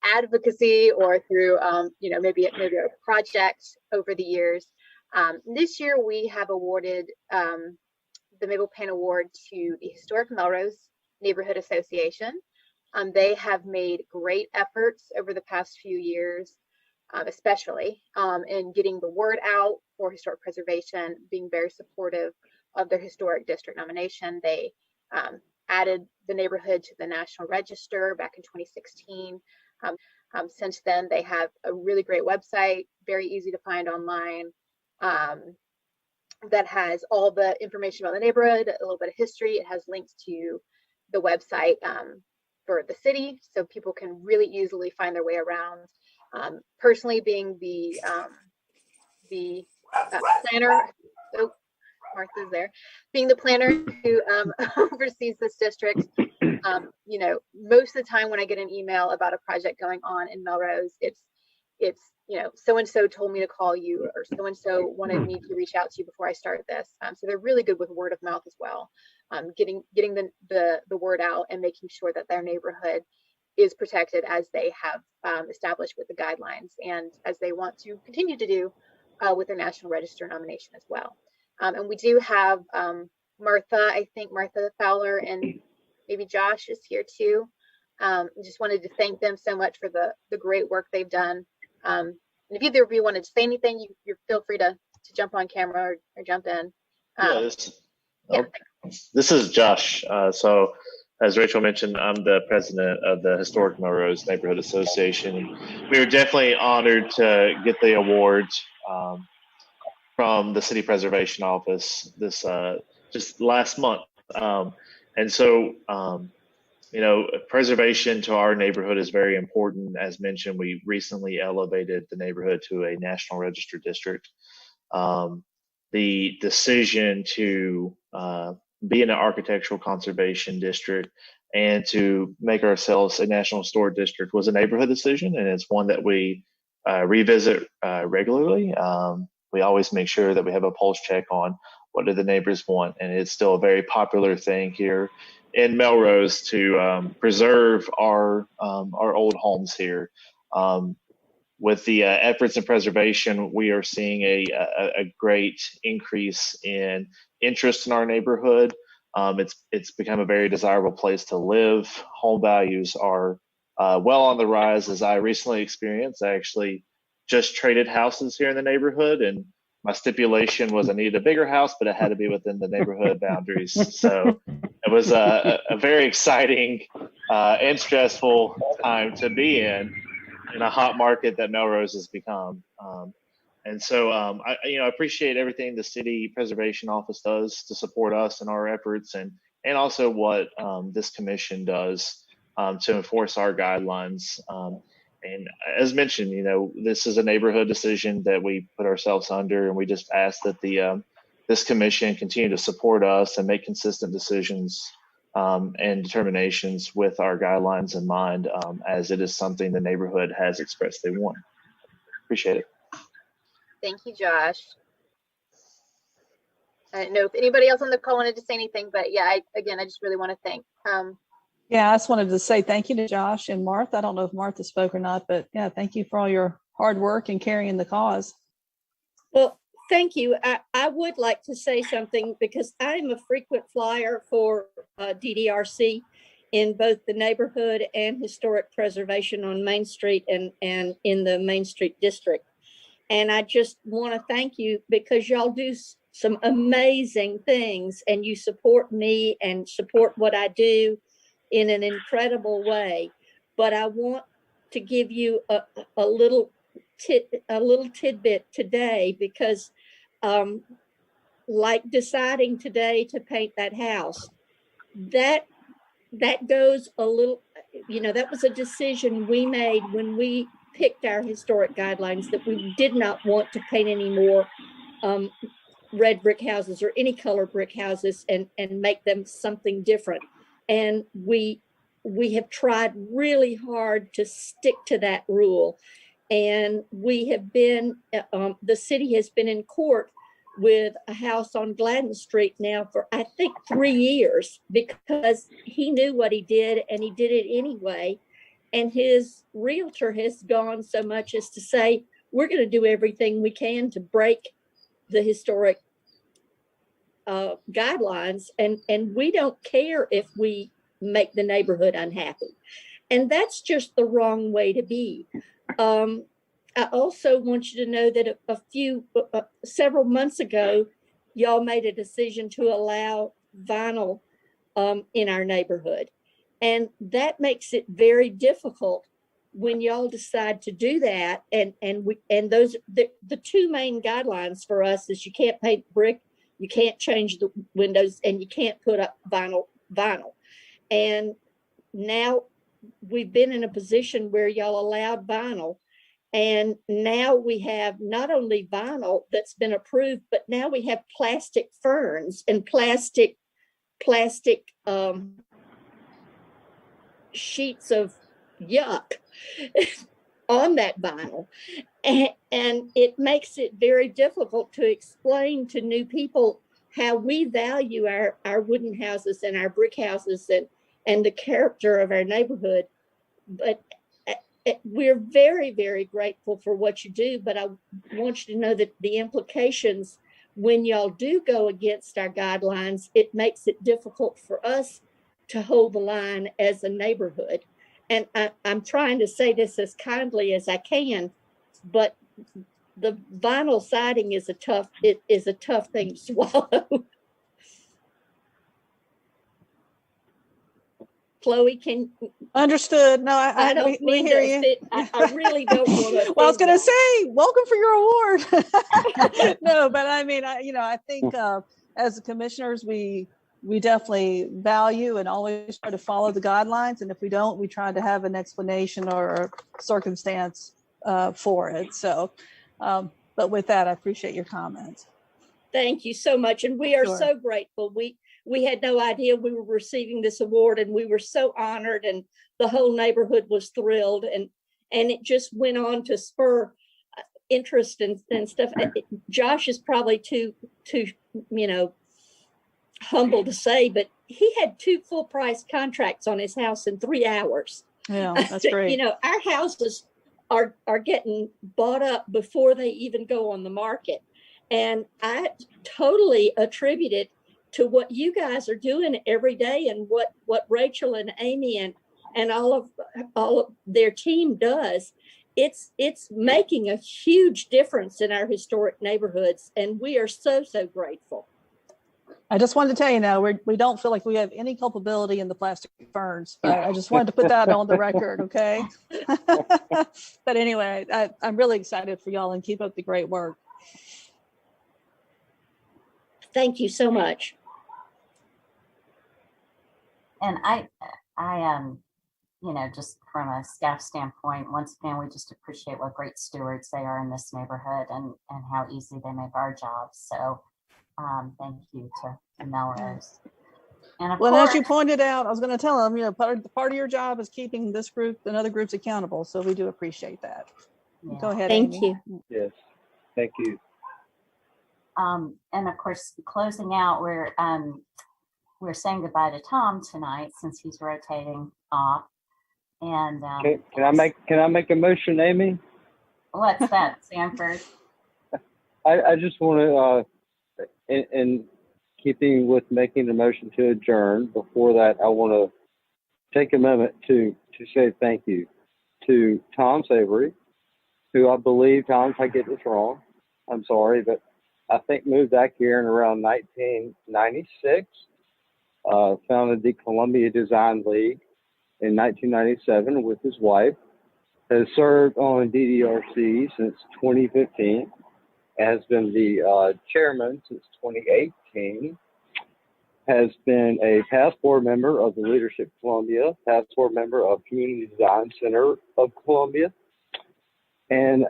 advocacy or through maybe a project over the years. This year we have awarded the Mabel Payne Award to the Historic Melrose Neighborhood Association. They have made great efforts over the past few years, especially in getting the word out for historic preservation, being very supportive of their historic district nomination. They added the neighborhood to the National Register back in 2016. Since then, they have a really great website, very easy to find online, that has all the information about the neighborhood, a little bit of history. It has links to the website for the city, so people can really easily find their way around. Personally, being the planner, oh, Martha's there, being the planner who oversees this district, most of the time when I get an email about a project going on in Melrose, it's so-and-so told me to call you, or so-and-so wanted me to reach out to you before I start this. So they're really good with word of mouth as well, getting the word out and making sure that their neighborhood is protected as they have established with the guidelines and as they want to continue to do with the National Register nomination as well. And we do have Martha, I think Martha Fowler and maybe Josh is here too. Just wanted to thank them so much for the great work they've done. And if either of you wanted to say anything, you feel free to jump on camera or jump in. This is Josh. So as Rachel mentioned, I'm the president of the Historic Melrose Neighborhood Association. We were definitely honored to get the award from the City Preservation Office this just last month. And so, preservation to our neighborhood is very important. As mentioned, we recently elevated the neighborhood to a National Register district. The decision to be in an architectural conservation district and to make ourselves a National Historic District was a neighborhood decision, and it's one that we revisit regularly. We always make sure that we have a pulse check on what do the neighbors want, and it's still a very popular thing here in Melrose to preserve our old homes here. With the efforts in preservation, we are seeing a great increase in interest in our neighborhood. It's become a very desirable place to live. Home values are well on the rise, as I recently experienced. I actually just traded houses here in the neighborhood, and my stipulation was I needed a bigger house, but it had to be within the neighborhood boundaries. So it was a very exciting and stressful time to be in a hot market that Melrose has become. And so I appreciate everything the City Preservation Office does to support us in our efforts, and also what this commission does to enforce our guidelines. And as mentioned, this is a neighborhood decision that we put ourselves under, and we just ask that this commission continue to support us and make consistent decisions and determinations with our guidelines in mind, as it is something the neighborhood has expressed they want. Appreciate it. Thank you, Josh. I don't know if anybody else on the call wanted to say anything, but yeah, I just really want to thank. Yeah, I just wanted to say thank you to Josh and Martha. I don't know if Martha spoke or not, but yeah, thank you for all your hard work and carrying the cause. Well, thank you. I would like to say something because I'm a frequent flyer for DDRC in both the neighborhood and historic preservation on Main Street and in the Main Street district. And I just want to thank you because y'all do some amazing things and you support me and support what I do in an incredible way. But I want to give you a little tidbit today because like deciding today to paint that house, that goes a little, that was a decision we made when we picked our historic guidelines that we did not want to paint any more red brick houses or any color brick houses and make them something different. And we have tried really hard to stick to that rule. And we have been, the city has been in court with a house on Gladden Street now for, I think, 3 years because he knew what he did and he did it anyway. And his realtor has gone so much as to say, we're going to do everything we can to break the historic guidelines. And we don't care if we make the neighborhood unhappy. And that's just the wrong way to be. I also want you to know that several months ago, y'all made a decision to allow vinyl in our neighborhood. And that makes it very difficult when y'all decide to do that. And those the two main guidelines for us is you can't paint brick, you can't change the windows, and you can't put up vinyl. And now we've been in a position where y'all allowed vinyl. And now we have not only vinyl that's been approved, but now we have plastic ferns and plastic sheets of yuck on that vinyl. And it makes it very difficult to explain to new people how we value our wooden houses and our brick houses and the character of our neighborhood. But we're very, very grateful for what you do, but I want you to know that the implications when y'all do go against our guidelines, it makes it difficult for us to hold the line as a neighborhood. And I'm trying to say this as kindly as I can, but the vinyl siding is a tough thing to swallow. Chloe, understood. No, I don't we hear you. I really don't want to. Well, I was going to say, welcome for your award. No, but I mean, I think as commissioners, we definitely value and always try to follow the guidelines. And if we don't, we try to have an explanation or circumstance for it. So, but with that, I appreciate your comments. Thank you so much. And we are so grateful. We had no idea we were receiving this award, and we were so honored, and the whole neighborhood was thrilled, and it just went on to spur interest and stuff. Josh is probably too humble to say, but he had 2 full price contracts on his house in 3 hours. Yeah, that's great. Our houses are getting bought up before they even go on the market. And I totally attribute it to what you guys are doing every day and what Rachel and Amy and all of their team does. It's making a huge difference in our historic neighborhoods, and we are so grateful. I just wanted to tell you now, we don't feel like we have any culpability in the plastic ferns. I just wanted to put that on the record, okay? But anyway, I'm really excited for y'all and keep up the great work. Thank you so much. And I you know, just from a staff standpoint, once again, we just appreciate what great stewards they are in this neighborhood and how easy they make our jobs. So thank you to Melrose. And of Well, course, as you pointed out, I was going to tell them, you know, part of your job is keeping this group and other groups accountable. So we do appreciate that. Yeah. Go ahead, Thank Amy. you. Yes, thank you. and of course, closing out, we're saying goodbye to Tom tonight since he's rotating off. And Can I make a motion, Amy? what's that, Sanford? I just want to, in keeping with making the motion to adjourn, before that, I want to take a moment to say thank you to Tom Savory, who I believe, Tom, if I get this wrong, I'm sorry, but I think moved back here in around 1996, founded the Columbia Design League in 1997 with his wife, has served on DDRC since 2015, has been the chairman since 2018, has been a past board member of the Leadership Columbia, past board member of Community Design Center of Columbia. And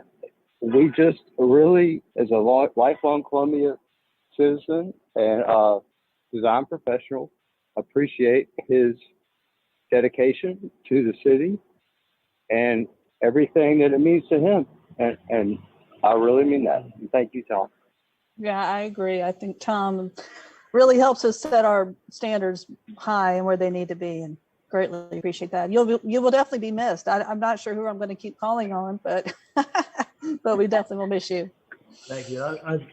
we just really, as a lifelong Columbia citizen and design professional, appreciate his dedication to the city and everything that it means to him. And I really mean that. And thank you, Tom. Yeah, I agree. I think Tom really helps us set our standards high and where they need to be, and greatly appreciate that. You will definitely be missed. I'm not sure who I'm going to keep calling on, but but we definitely will miss you. Thank you.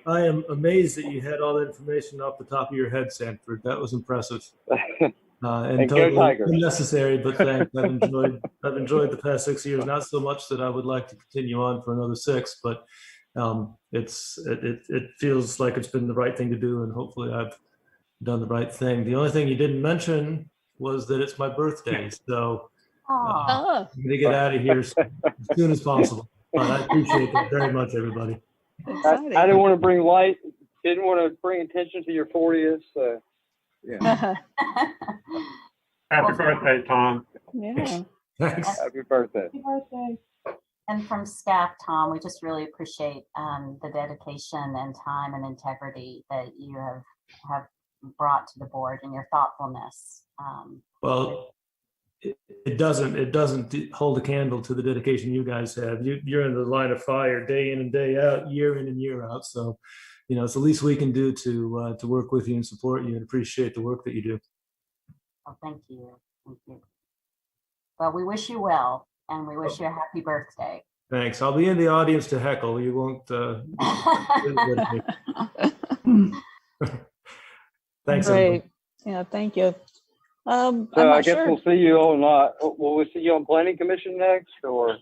I am amazed that you had all that information off the top of your head, Sanford. That was impressive. And go totally Tigers. unnecessary, but thanks. I've enjoyed the past 6 years, not so much that I would like to continue on for another 6, but it feels like it's been the right thing to do, and hopefully I've done the right thing. The only thing you didn't mention was that it's my birthday, so I'm gonna get out of here as soon as possible. But I appreciate that very much, everybody. I didn't want to bring light, didn't want to bring attention to your 40th, so yeah. Happy birthday, Tom. Yeah. Thanks. Happy birthday. Happy birthday. And from staff, Tom, we just really appreciate the dedication and time and integrity that you have brought to the board and your thoughtfulness. Well, it doesn't hold a candle to the dedication you guys have. You're in the line of fire day in and day out, year in and year out. So, you know, it's the least we can do to work with you and support you and appreciate the work that you do. Well, thank you. Thank you. Well, we wish you well, and we wish you a happy birthday. Thanks. I'll be in the audience to heckle. You won't. Thanks. Great. Everyone. Yeah, thank you. So I guess we'll see you on, will we see you on Planning Commission next, or?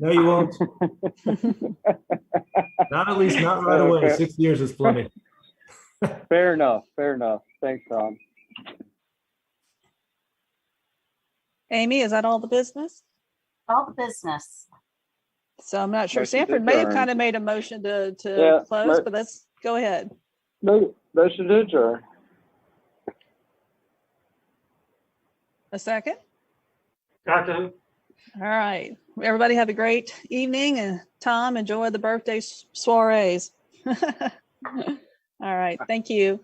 No, you won't. Not at least not right away. Okay. 6 years is plenty. Fair enough. Fair enough. Thanks, Tom. Amy, is that all the business? All the business. So I'm not sure. Motion to Sanford may have adjourn. kind of made a motion to Yeah, close, but let's go ahead. Motion to adjourn. A second? Second. All right. Everybody have a great evening, and Tom, enjoy the birthday soirees. All right. Thank you.